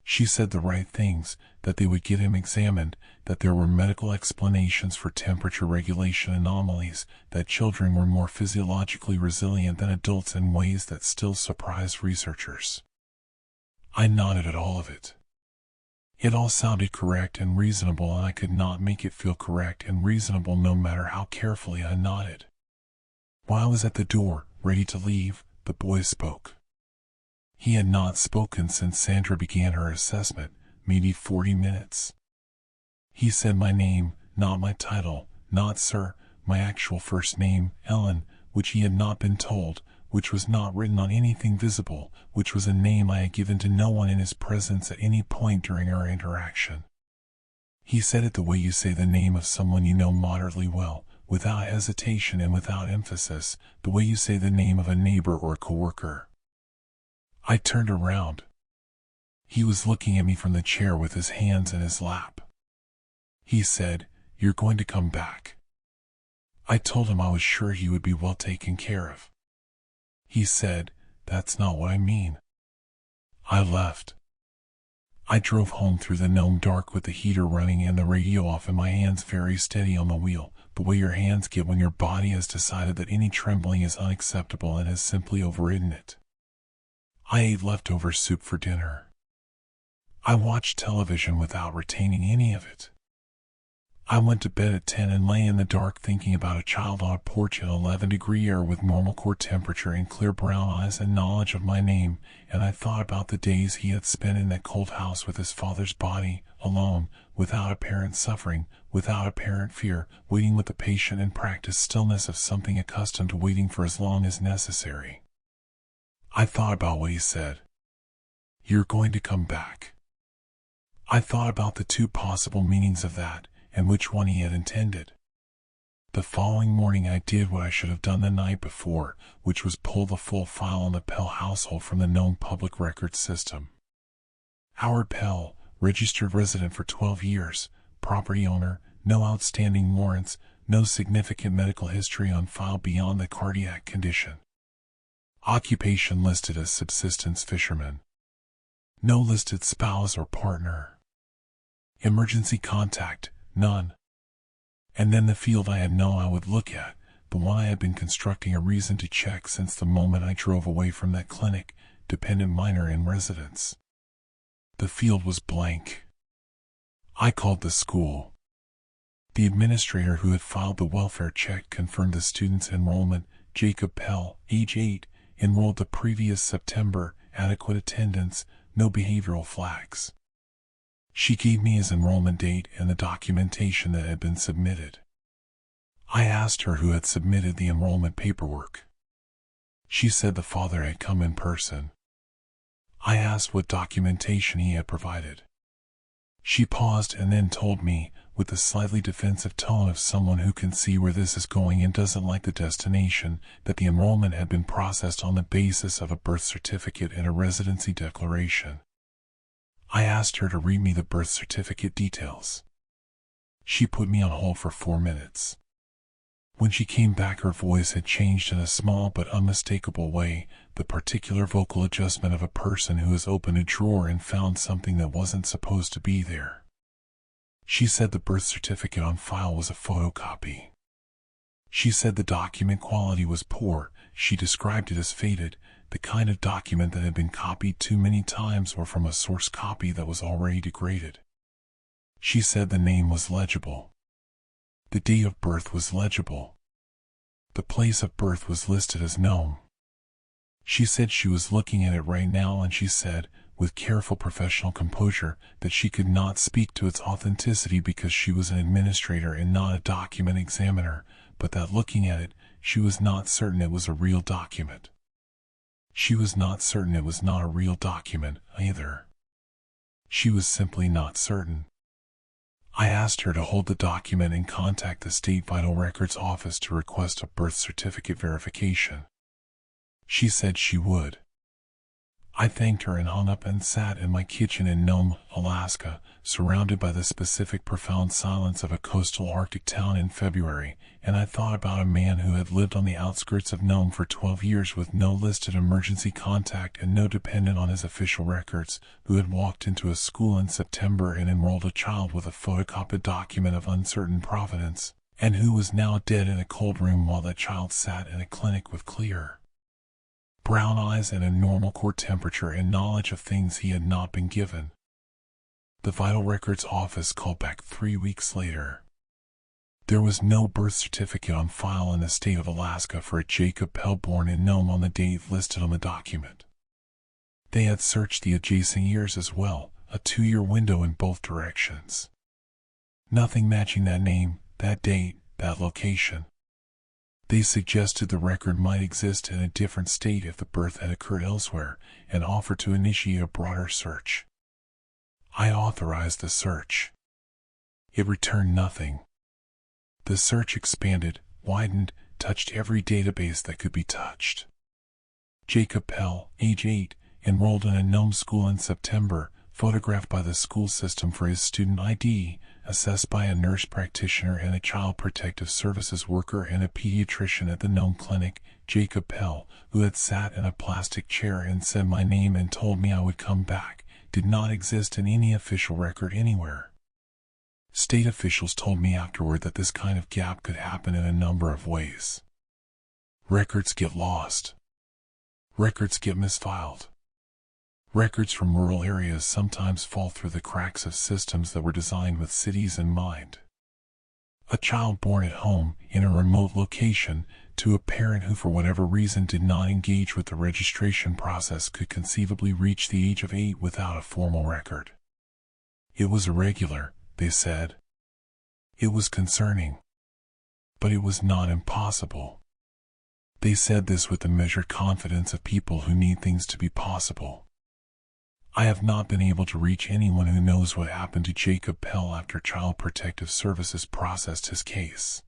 She said the right things, that they would get him examined, that there were medical explanations for temperature regulation anomalies, that children were more physiologically resilient than adults in ways that still surprised researchers. I nodded at all of it. It all sounded correct and reasonable, and I could not make it feel correct and reasonable no matter how carefully I nodded. While I was at the door, ready to leave, the boy spoke. He had not spoken since Sandra began her assessment, maybe 40 minutes. He said my name, not my title, not sir, my actual first name, Ellen, which he had not been told, which was not written on anything visible, which was a name I had given to no one in his presence at any point during our interaction. He said it the way you say the name of someone you know moderately well, without hesitation and without emphasis, the way you say the name of a neighbor or a coworker. I turned around. He was looking at me from the chair with his hands in his lap. He said, "You're going to come back." I told him I was sure he would be well taken care of. He said, "That's not what I mean." I left. I drove home through the Nome dark with the heater running and the radio off and my hands very steady on the wheel, the way your hands get when your body has decided that any trembling is unacceptable and has simply overridden it. I ate leftover soup for dinner. I watched television without retaining any of it. I went to bed at 10 and lay in the dark thinking about a child on a porch in 11-degree air with normal core temperature and clear brown eyes and knowledge of my name, and I thought about the days he had spent in that cold house with his father's body, alone, without apparent suffering, without apparent fear, waiting with the patient and practiced stillness of something accustomed to waiting for as long as necessary. I thought about what he said. "You're going to come back." I thought about the two possible meanings of that, and which one he had intended. The following morning I did what I should have done the night before, which was pull the full file on the Pell household from the Nome public records system. Howard Pell, registered resident for 12 years, property owner, no outstanding warrants, No significant medical history on file beyond the cardiac condition. Occupation listed as subsistence fisherman. No listed spouse or partner. Emergency contact, none. And then the field I had known I would look at, the one I had been constructing a reason to check since the moment I drove away from that clinic, dependent minor in residence. The field was blank. I called the school. The administrator who had filed the welfare check confirmed the student's enrollment, Jacob Pell, age 8, enrolled the previous September, adequate attendance, no behavioral flags. She gave me his enrollment date and the documentation that had been submitted. I asked her who had submitted the enrollment paperwork. She said the father had come in person. I asked what documentation he had provided. She paused and then told me, with the slightly defensive tone of someone who can see where this is going and doesn't like the destination, that the enrollment had been processed on the basis of a birth certificate and a residency declaration. I asked her to read me the birth certificate details. She put me on hold for 4 minutes. When she came back, her voice had changed in a small but unmistakable way, the particular vocal adjustment of a person who has opened a drawer and found something that wasn't supposed to be there. She said the birth certificate on file was a photocopy. She said the document quality was poor. She described it as faded, the kind of document that had been copied too many times or from a source copy that was already degraded. She said the name was legible. The date of birth was legible. The place of birth was listed as known. She said she was looking at it right now, and she said, with careful professional composure, that she could not speak to its authenticity because she was an administrator and not a document examiner, but that looking at it, she was not certain it was a real document. She was not certain it was not a real document, either. She was simply not certain. I asked her to hold the document and contact the State Vital Records Office to request a birth certificate verification. She said she would. I thanked her and hung up and sat in my kitchen in Nome, Alaska, surrounded by the specific profound silence of a coastal Arctic town in February, and I thought about a man who had lived on the outskirts of Nome for 12 years with no listed emergency contact and no dependent on his official records, who had walked into a school in September and enrolled a child with a photocopied document of uncertain provenance, and who was now dead in a cold room while that child sat in a clinic with clear brown eyes and a normal core temperature and knowledge of things he had not been given. The Vital Records Office called back 3 weeks later. There was no birth certificate on file in the state of Alaska for a Jacob Pell born in Nome on the date listed on the document. They had searched the adjacent years as well, a 2-year window in both directions. Nothing matching that name, that date, that location. They suggested the record might exist in a different state if the birth had occurred elsewhere, and offered to initiate a broader search. I authorized the search. It returned nothing. The search expanded, widened, touched every database that could be touched. Jacob Pell, age 8, enrolled in a Nome school in September, photographed by the school system for his student ID, assessed by a nurse practitioner and a child protective services worker and a pediatrician at the Nome clinic. Jacob Pell, who had sat in a plastic chair and said my name and told me I would come back, did not exist in any official record anywhere. State officials told me afterward that this kind of gap could happen in a number of ways. Records get lost. Records get misfiled. Records from rural areas sometimes fall through the cracks of systems that were designed with cities in mind. A child born at home, in a remote location, to a parent who for whatever reason did not engage with the registration process could conceivably reach the age of 8 without a formal record. It was irregular, they said. It was concerning. But it was not impossible. They said this with the measured confidence of people who need things to be possible. I have not been able to reach anyone who knows what happened to Jacob Pell after Child Protective Services processed his case.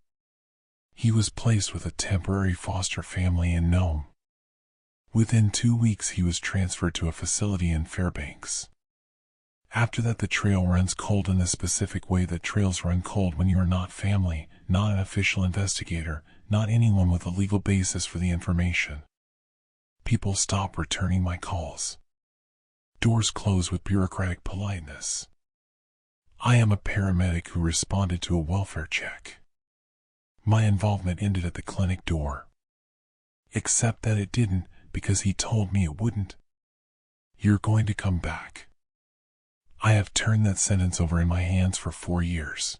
He was placed with a temporary foster family in Nome. Within 2 weeks he was transferred to a facility in Fairbanks. After that, the trail runs cold in the specific way that trails run cold when you are not family, not an official investigator, not anyone with a legal basis for the information. People stop returning my calls. Doors close with bureaucratic politeness. I am a paramedic who responded to a welfare check. My involvement ended at the clinic door. Except that it didn't, because he told me it wouldn't. You're going to come back. I have turned that sentence over in my hands for 4 years.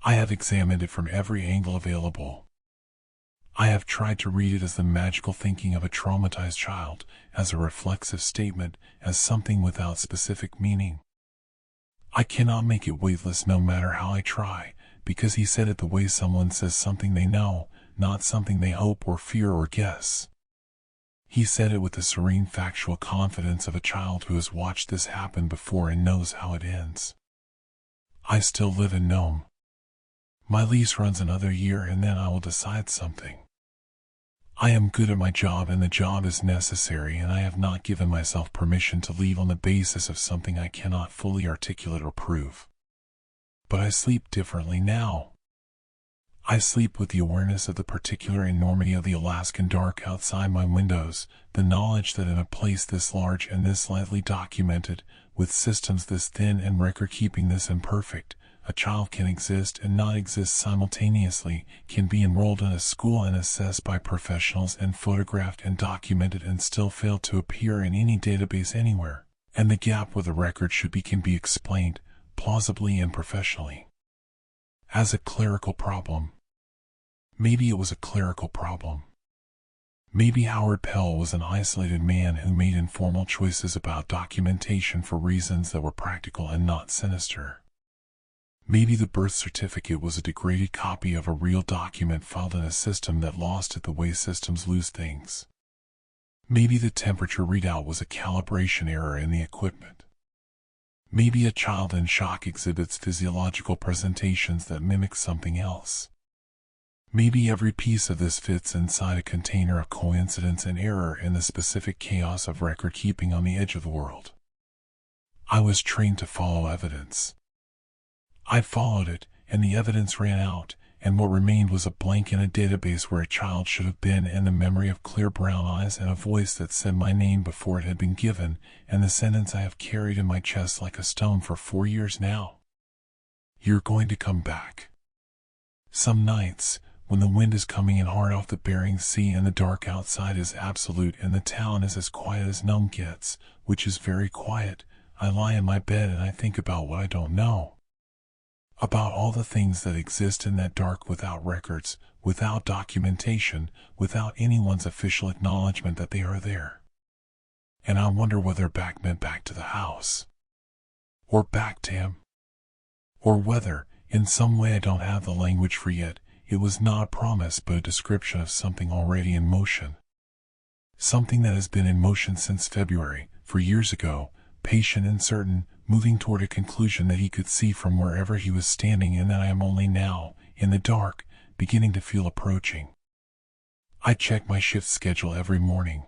I have examined it from every angle available. I have tried to read it as the magical thinking of a traumatized child, as a reflexive statement, as something without specific meaning. I cannot make it weightless no matter how I try, because he said it the way someone says something they know, not something they hope or fear or guess. He said it with the serene factual confidence of a child who has watched this happen before and knows how it ends. I still live in Nome. My lease runs another year and then I will decide something. I am good at my job and the job is necessary, and I have not given myself permission to leave on the basis of something I cannot fully articulate or prove. But I sleep differently now. I sleep with the awareness of the particular enormity of the Alaskan dark outside my windows, the knowledge that in a place this large and this lightly documented, with systems this thin and record-keeping this imperfect, a child can exist and not exist simultaneously, can be enrolled in a school and assessed by professionals and photographed and documented and still fail to appear in any database anywhere, and the gap where the record should be can be explained, plausibly and professionally, as a clerical problem. Maybe it was a clerical problem. Maybe Howard Pell was an isolated man who made informal choices about documentation for reasons that were practical and not sinister. Maybe the birth certificate was a degraded copy of a real document filed in a system that lost it the way systems lose things. Maybe the temperature readout was a calibration error in the equipment. Maybe a child in shock exhibits physiological presentations that mimic something else. Maybe every piece of this fits inside a container of coincidence and error in the specific chaos of record-keeping on the edge of the world. I was trained to follow evidence. I followed it, and the evidence ran out, and what remained was a blank in a database where a child should have been, and the memory of clear brown eyes and a voice that said my name before it had been given, and the sentence I have carried in my chest like a stone for 4 years now. You're going to come back. Some nights, when the wind is coming in hard off the Bering Sea and the dark outside is absolute and the town is as quiet as Nome gets, which is very quiet, I lie in my bed and I think about what I don't know. About all the things that exist in that dark without records, without documentation, without anyone's official acknowledgement that they are there. And I wonder whether back meant back to the house. Or back to him. Or whether, in some way I don't have the language for yet, it was not a promise but a description of something already in motion. Something that has been in motion since February, 4 years ago, patient and certain, moving toward a conclusion that he could see from wherever he was standing, and that I am only now, in the dark, beginning to feel approaching. I check my shift schedule every morning.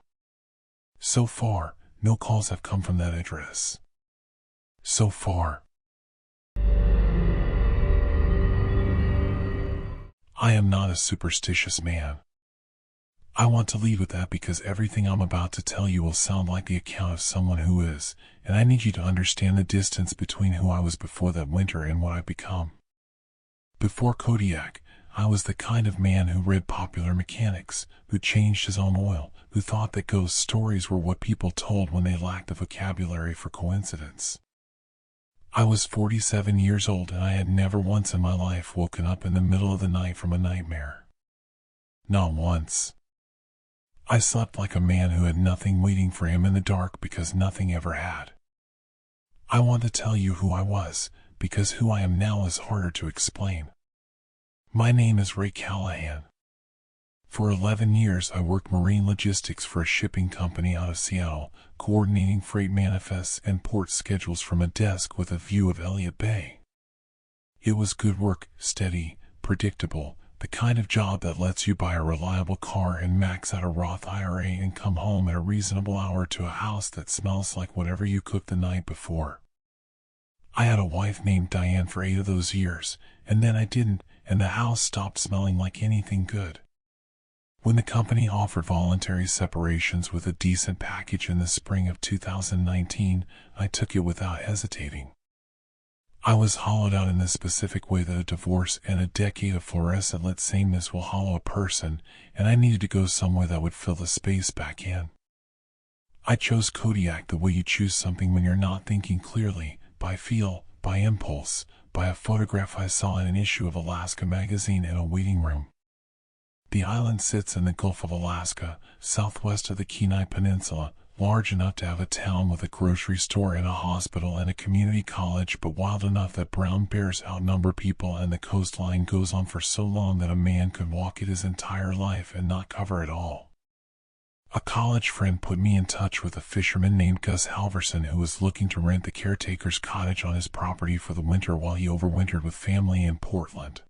So far, no calls have come from that address. So far. I am not a superstitious man. I want to lead with that because everything I'm about to tell you will sound like the account of someone who is, and I need you to understand the distance between who I was before that winter and what I've become. Before Kodiak, I was the kind of man who read popular mechanics, who changed his own oil, who thought that ghost stories were what people told when they lacked the vocabulary for coincidence. I was 47 years old and I had never once in my life woken up in the middle of the night from a nightmare. Not once. I slept like a man who had nothing waiting for him in the dark because nothing ever had. I want to tell you who I was, because who I am now is harder to explain. My name is Ray Callahan. For 11 years I worked marine logistics for a shipping company out of Seattle, coordinating freight manifests and port schedules from a desk with a view of Elliott Bay. It was good work, steady, predictable, the kind of job that lets you buy a reliable car and max out a Roth IRA and come home at a reasonable hour to a house that smells like whatever you cooked the night before. I had a wife named Diane for 8 of those years, and then I didn't, and the house stopped smelling like anything good. When the company offered voluntary separations with a decent package in the spring of 2019, I took it without hesitating. I was hollowed out in the specific way that a divorce and a decade of fluorescent-lit sameness will hollow a person, and I needed to go somewhere that would fill the space back in. I chose Kodiak the way you choose something when you're not thinking clearly, by feel, by impulse, by a photograph I saw in an issue of Alaska magazine in a waiting room. The island sits in the Gulf of Alaska, southwest of the Kenai Peninsula, large enough to have a town with a grocery store and a hospital and a community college, but wild enough that brown bears outnumber people, and the coastline goes on for so long that a man could walk it his entire life and not cover it all. A college friend put me in touch with a fisherman named Gus Halverson who was looking to rent the caretaker's cottage on his property for the winter while he overwintered with family in Portland.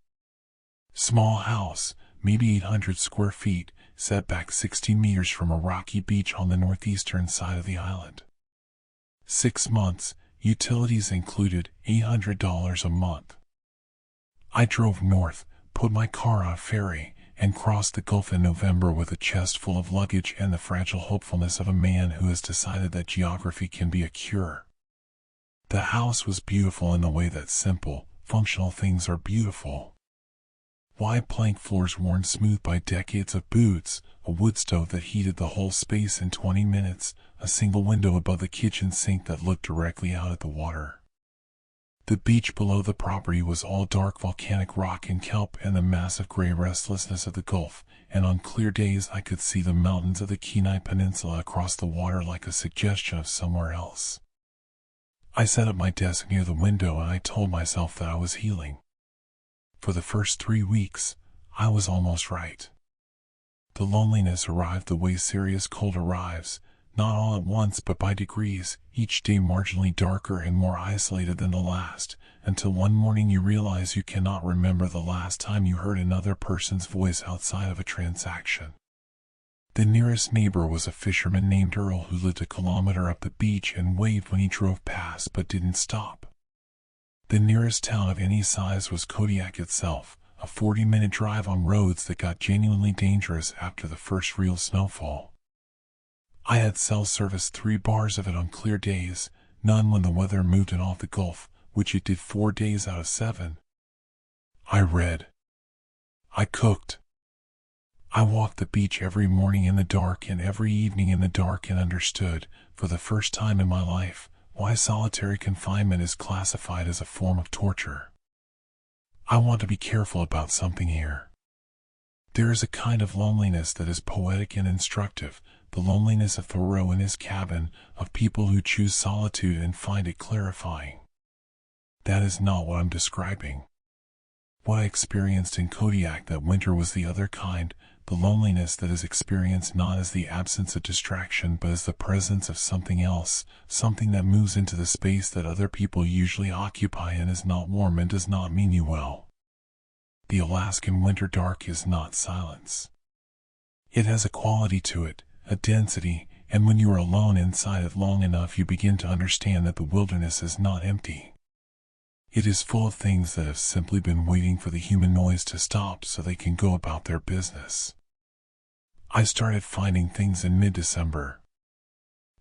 Small house, maybe 800 square feet, set back 60 meters from a rocky beach on the northeastern side of the island. 6 months, utilities included, $800 a month. I drove north, put my car on a ferry, and crossed the Gulf in November with a chest full of luggage and the fragile hopefulness of a man who has decided that geography can be a cure. The house was beautiful in the way that simple, functional things are beautiful. Wide plank floors worn smooth by decades of boots, a wood stove that heated the whole space in 20 minutes, a single window above the kitchen sink that looked directly out at the water. The beach below the property was all dark volcanic rock and kelp and the massive gray restlessness of the Gulf, and on clear days I could see the mountains of the Kenai Peninsula across the water like a suggestion of somewhere else. I set up my desk near the window and I told myself that I was healing. For the first 3 weeks, I was almost right. The loneliness arrived the way serious cold arrives, not all at once but by degrees, each day marginally darker and more isolated than the last, until one morning you realize you cannot remember the last time you heard another person's voice outside of a transaction. The nearest neighbor was a fisherman named Earl who lived a kilometer up the beach and waved when he drove past but didn't stop. The nearest town of any size was Kodiak itself, a 40-minute drive on roads that got genuinely dangerous after the first real snowfall. I had cell service 3 bars of it on clear days, none when the weather moved it off the Gulf, which it did 4 days out of 7. I read. I cooked. I walked the beach every morning in the dark and every evening in the dark and understood, for the first time in my life, why solitary confinement is classified as a form of torture. I want to be careful about something here. There is a kind of loneliness that is poetic and instructive, the loneliness of Thoreau in his cabin, of people who choose solitude and find it clarifying. That is not what I'm describing. What I experienced in Kodiak that winter was the other kind, the loneliness that is experienced not as the absence of distraction but as the presence of something else, something that moves into the space that other people usually occupy and is not warm and does not mean you well. The Alaskan winter dark is not silence. It has a quality to it, a density, and when you are alone inside it long enough you begin to understand that the wilderness is not empty. It is full of things that have simply been waiting for the human noise to stop so they can go about their business. I started finding things in mid-December.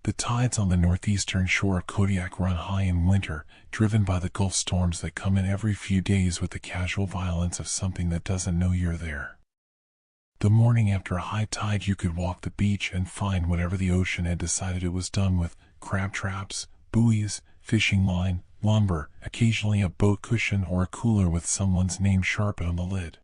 The tides on the northeastern shore of Kodiak run high in winter, driven by the Gulf storms that come in every few days with the casual violence of something that doesn't know you're there. The morning after a high tide you could walk the beach and find whatever the ocean had decided it was done with, crab traps, buoys, fishing line, lumber, occasionally a boat cushion or a cooler with someone's name sharpened on the lid.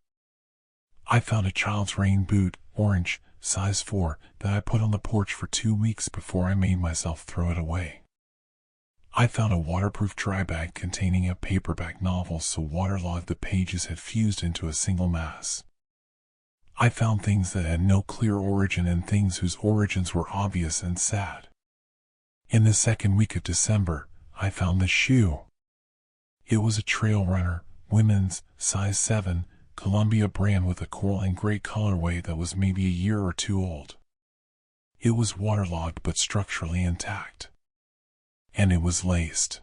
I found a child's rain boot, orange, size 4, that I put on the porch for 2 weeks before I made myself throw it away. I found a waterproof dry bag containing a paperback novel so waterlogged the pages had fused into a single mass. I found things that had no clear origin and things whose origins were obvious and sad. In the second week of December, I found the shoe. It was a trail runner, women's, size 7, Columbia brand with a coral and gray colorway that was maybe a year or 2 old. It was waterlogged but structurally intact. And it was laced.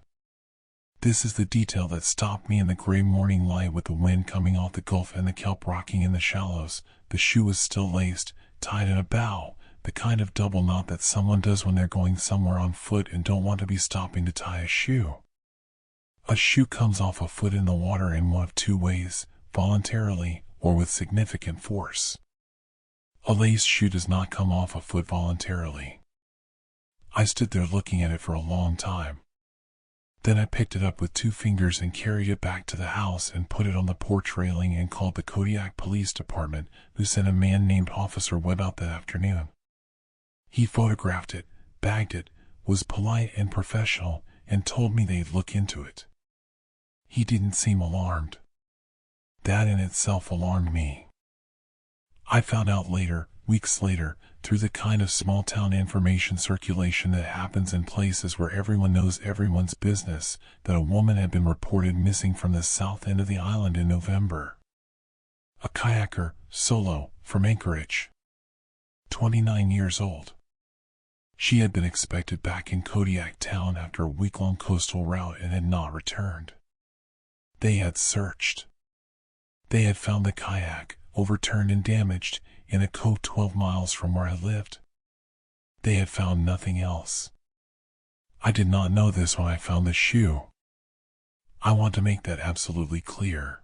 This is the detail that stopped me in the gray morning light with the wind coming off the gulf and the kelp rocking in the shallows. The shoe was still laced, tied in a bow, the kind of double knot that someone does when they're going somewhere on foot and don't want to be stopping to tie a shoe. A shoe comes off a foot in the water in one of two ways, voluntarily or with significant force. A laced shoe does not come off a foot voluntarily. I stood there looking at it for a long time. Then I picked it up with 2 fingers and carried it back to the house and put it on the porch railing and called the Kodiak Police Department, who sent a man named Officer Webb out that afternoon. He photographed it, bagged it, was polite and professional, and told me they'd look into it. He didn't seem alarmed. That in itself alarmed me. I found out later, weeks later, through the kind of small-town information circulation that happens in places where everyone knows everyone's business, that a woman had been reported missing from the south end of the island in November. A kayaker, solo, from Anchorage. 29 years old. She had been expected back in Kodiak town after a week-long coastal route and had not returned. They had searched. They had found the kayak, overturned and damaged, in a cove 12 miles from where I lived. They had found nothing else. I did not know this when I found the shoe. I want to make that absolutely clear.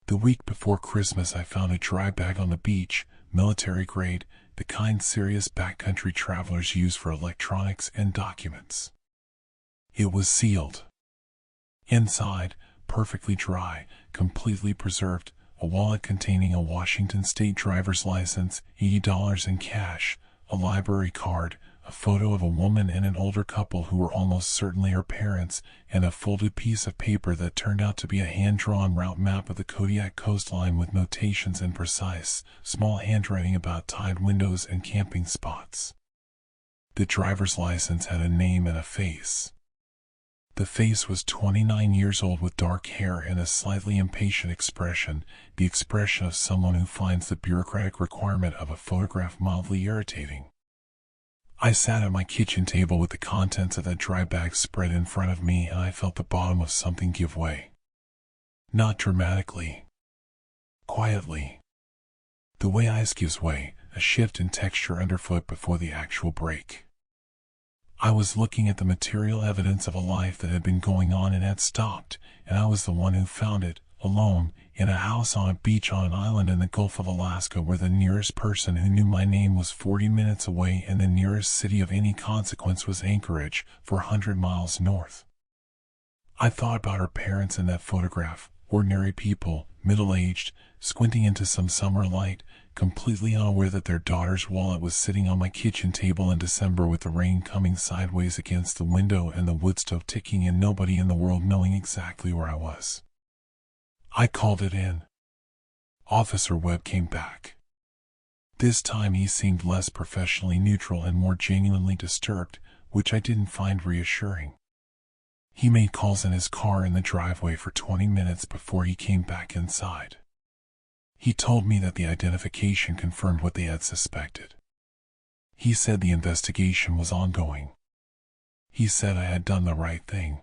The week before Christmas I found a dry bag on the beach, military grade, the kind serious backcountry travelers use for electronics and documents. It was sealed. Inside, perfectly dry, completely preserved, a wallet containing a Washington state driver's license, $80 in cash, a library card, a photo of a woman and an older couple who were almost certainly her parents, and a folded piece of paper that turned out to be a hand-drawn route map of the Kodiak coastline with notations in precise, small handwriting about tide windows and camping spots. The driver's license had a name and a face. The face was 29 years old with dark hair and a slightly impatient expression, the expression of someone who finds the bureaucratic requirement of a photograph mildly irritating. I sat at my kitchen table with the contents of that dry bag spread in front of me, and I felt the bottom of something give way. Not dramatically. Quietly. The way ice gives way, a shift in texture underfoot before the actual break. I was looking at the material evidence of a life that had been going on and had stopped, and I was the one who found it, alone, in a house on a beach on an island in the Gulf of Alaska where the nearest person who knew my name was 40 minutes away and the nearest city of any consequence was Anchorage, 400 miles north. I thought about her parents in that photograph, ordinary people, middle-aged, squinting into some summer light, completely unaware that their daughter's wallet was sitting on my kitchen table in December with the rain coming sideways against the window and the wood stove ticking and nobody in the world knowing exactly where I was. I called it in. Officer Webb came back. This time he seemed less professionally neutral and more genuinely disturbed, which I didn't find reassuring. He made calls in his car in the driveway for 20 minutes before he came back inside. He told me that the identification confirmed what they had suspected. He said the investigation was ongoing. He said I had done the right thing.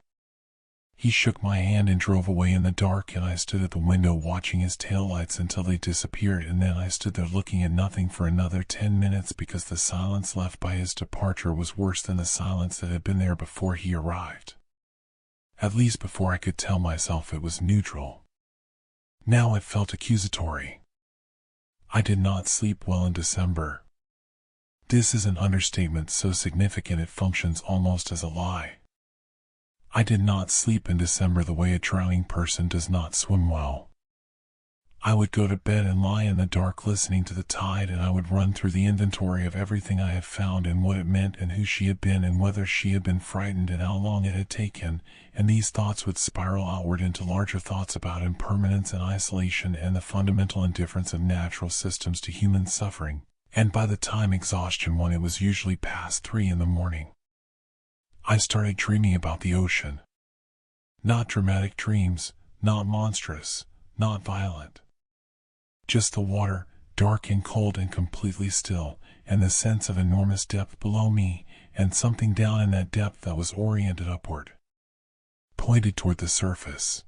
He shook my hand and drove away in the dark, and I stood at the window watching his taillights until they disappeared, and then I stood there looking at nothing for another 10 minutes because the silence left by his departure was worse than the silence that had been there before he arrived. At least before I could tell myself it was neutral. Now it felt accusatory. I did not sleep well in December. This is an understatement so significant it functions almost as a lie. I did not sleep in December the way a drowning person does not swim well. I would go to bed and lie in the dark listening to the tide, and I would run through the inventory of everything I had found and what it meant and who she had been and whether she had been frightened and how long it had taken, and these thoughts would spiral outward into larger thoughts about impermanence and isolation and the fundamental indifference of natural systems to human suffering, and by the time exhaustion won it was usually past 3 in the morning. I started dreaming about the ocean. Not dramatic dreams, not monstrous, not violent. Just the water, dark and cold and completely still, and the sense of enormous depth below me, and something down in that depth that was oriented upward. pointed toward the surface.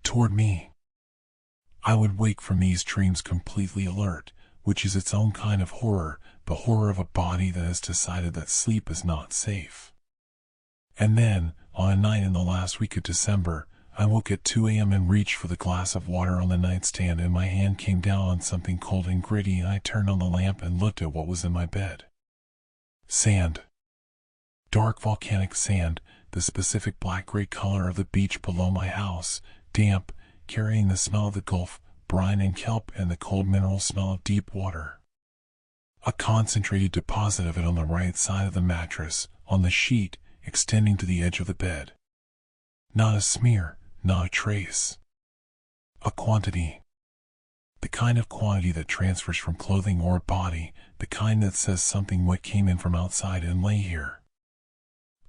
Toward me. I would wake from these dreams completely alert, which is its own kind of horror, the horror of a body that has decided that sleep is not safe. And then, on a night in the last week of December, I woke at 2 a.m. and reached for the glass of water on the nightstand, and my hand came down on something cold and gritty, and I turned on the lamp and looked at what was in my bed. Sand. Dark volcanic sand, the specific black-gray color of the beach below my house, damp, carrying the smell of the Gulf, brine and kelp, and the cold mineral smell of deep water. A concentrated deposit of it on the right side of the mattress, on the sheet, extending to the edge of the bed. Not a smear, not a trace. A quantity. The kind of quantity that transfers from clothing or a body, the kind that says something wet came in from outside and lay here.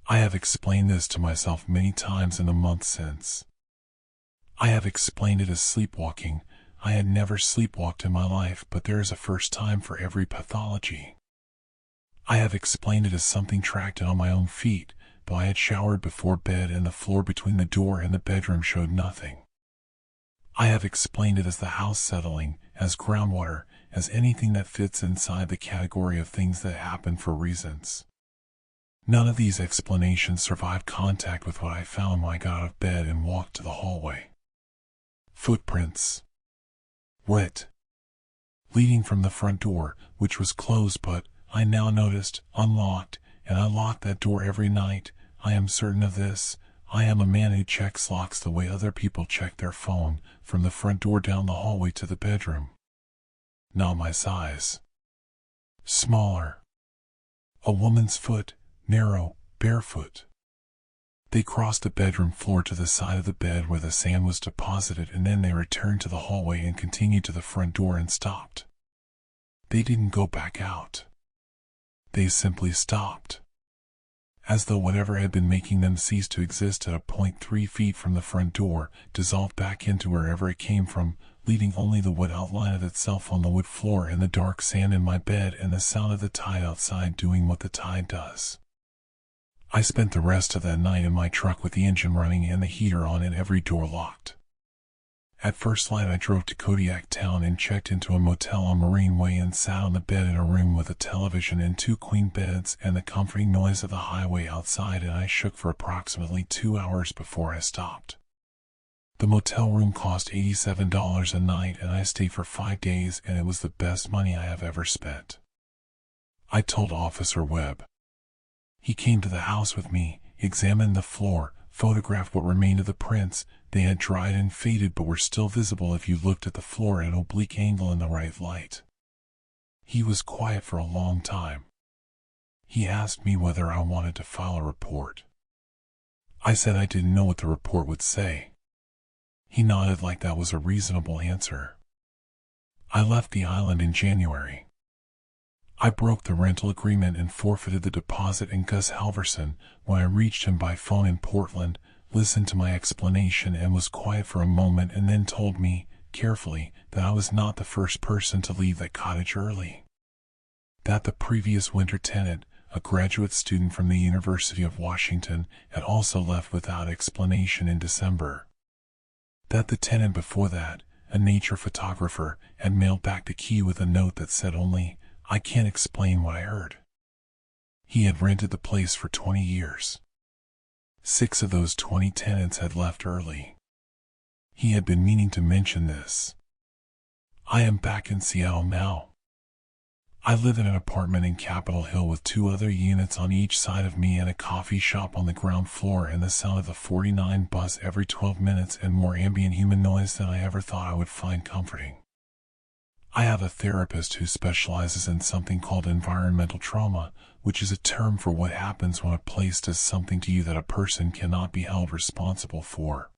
I have explained this to myself many times in the months since. I have explained it as sleepwalking. I had never sleepwalked in my life, but there is a first time for every pathology. I have explained it as something tracked on my own feet, though I had showered before bed and the floor between the door and the bedroom showed nothing. I have explained it as the house settling, as groundwater, as anything that fits inside the category of things that happen for reasons. None of these explanations survived contact with what I found when I got out of bed and walked to the hallway. Footprints. Wet. Leading from the front door, which was closed but, I now noticed, unlocked, and I lock that door every night. I am certain of this. I am a man who checks locks the way other people check their phone, from the front door down the hallway to the bedroom. Not my size. Smaller. A woman's foot, narrow, barefoot. They crossed the bedroom floor to the side of the bed where the sand was deposited, and then they returned to the hallway and continued to the front door and stopped. They didn't go back out. They simply stopped. As though whatever had been making them cease to exist at a point 3 feet from the front door dissolved back into wherever it came from, leaving only the wet outline of itself on the wood floor and the dark sand in my bed and the sound of the tide outside doing what the tide does. I spent the rest of that night in my truck with the engine running and the heater on and every door locked. At first light I drove to Kodiak Town and checked into a motel on Marine Way and sat on the bed in a room with a television and 2 queen beds and the comforting noise of the highway outside, and I shook for approximately 2 hours before I stopped. The motel room cost $87 a night and I stayed for 5 days, and it was the best money I have ever spent. I told Officer Webb. He came to the house with me, examined the floor, photographed what remained of the prints. They had dried and faded but were still visible if you looked at the floor at an oblique angle in the right light. He was quiet for a long time. He asked me whether I wanted to file a report. I said I didn't know what the report would say. He nodded like that was a reasonable answer. I left the island in January. I broke the rental agreement and forfeited the deposit, and Gus Halverson, when I reached him by phone in Portland, listened to my explanation and was quiet for a moment and then told me, carefully, that I was not the first person to leave that cottage early. That the previous winter tenant, a graduate student from the University of Washington, had also left without explanation in December. That the tenant before that, a nature photographer, had mailed back the key with a note that said only, "I can't explain what I heard." He had rented the place for 20 years. 6 of those 20 tenants had left early. He had been meaning to mention this. I am back in Seattle now. I live in an apartment in Capitol Hill with 2 other units on each side of me and a coffee shop on the ground floor, and the sound of the 49 bus every 12 minutes and more ambient human noise than I ever thought I would find comforting. I have a therapist who specializes in something called environmental trauma, which is a term for what happens when a place does something to you that a person cannot be held responsible for.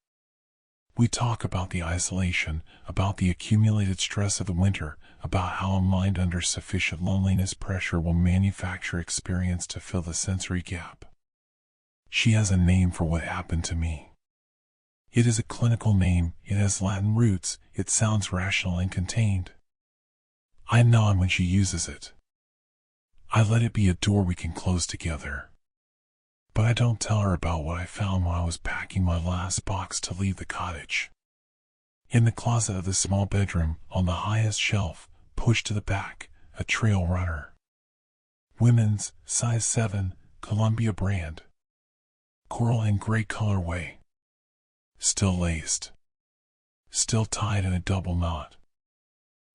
We talk about the isolation, about the accumulated stress of the winter, about how a mind under sufficient loneliness pressure will manufacture experience to fill the sensory gap. She has a name for what happened to me. It is a clinical name, it has Latin roots, it sounds rational and contained. I nod when she uses it. I let it be a door we can close together. But I don't tell her about what I found while I was packing my last box to leave the cottage. In the closet of the small bedroom, on the highest shelf, pushed to the back, a trail runner. Women's, size 7, Columbia brand. Coral and gray colorway. Still laced. Still tied in a double knot.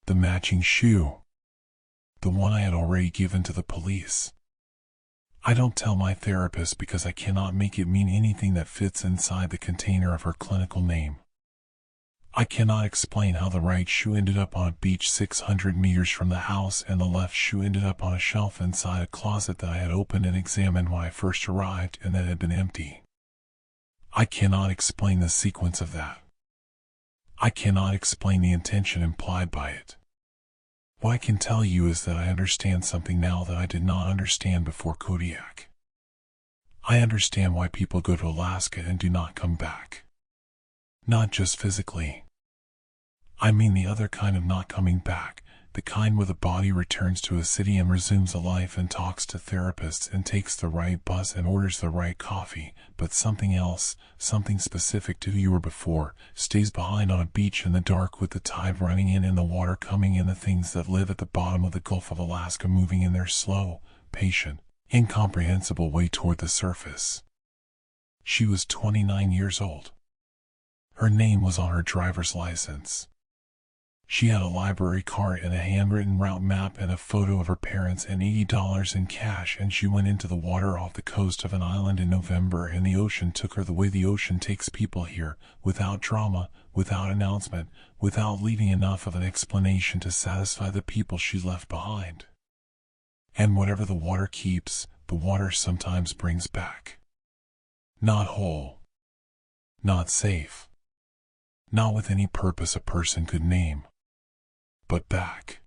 The matching shoe. The one I had already given to the police. I don't tell my therapist because I cannot make it mean anything that fits inside the container of her clinical name. I cannot explain how the right shoe ended up on a beach 600 meters from the house and the left shoe ended up on a shelf inside a closet that I had opened and examined when I first arrived and that had been empty. I cannot explain the sequence of that. I cannot explain the intention implied by it. What I can tell you is that I understand something now that I did not understand before Kodiak. I understand why people go to Alaska and do not come back. Not just physically. I mean the other kind of not coming back, the kind where the body returns to a city and resumes a life and talks to therapists and takes the right bus and orders the right coffee, but something else, something specific to who you were before, stays behind on a beach in the dark with the tide running in and the water coming in, the things that live at the bottom of the Gulf of Alaska moving in their slow, patient, incomprehensible way toward the surface. She was 29 years old. Her name was on her driver's license. She had a library card and a handwritten route map and a photo of her parents and $80 in cash, and she went into the water off the coast of an island in November, and the ocean took her the way the ocean takes people here, without drama, without announcement, without leaving enough of an explanation to satisfy the people she left behind. And whatever the water keeps, the water sometimes brings back. Not whole. Not safe. Not with any purpose a person could name. But back.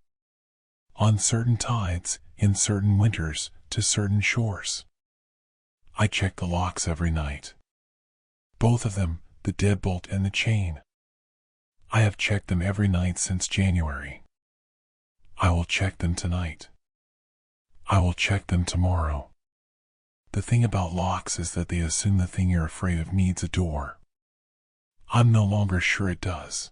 On certain tides, in certain winters, to certain shores. I check the locks every night. Both of them, the deadbolt and the chain. I have checked them every night since January. I will check them tonight. I will check them tomorrow. The thing about locks is that they assume the thing you're afraid of needs a door. I'm no longer sure it does.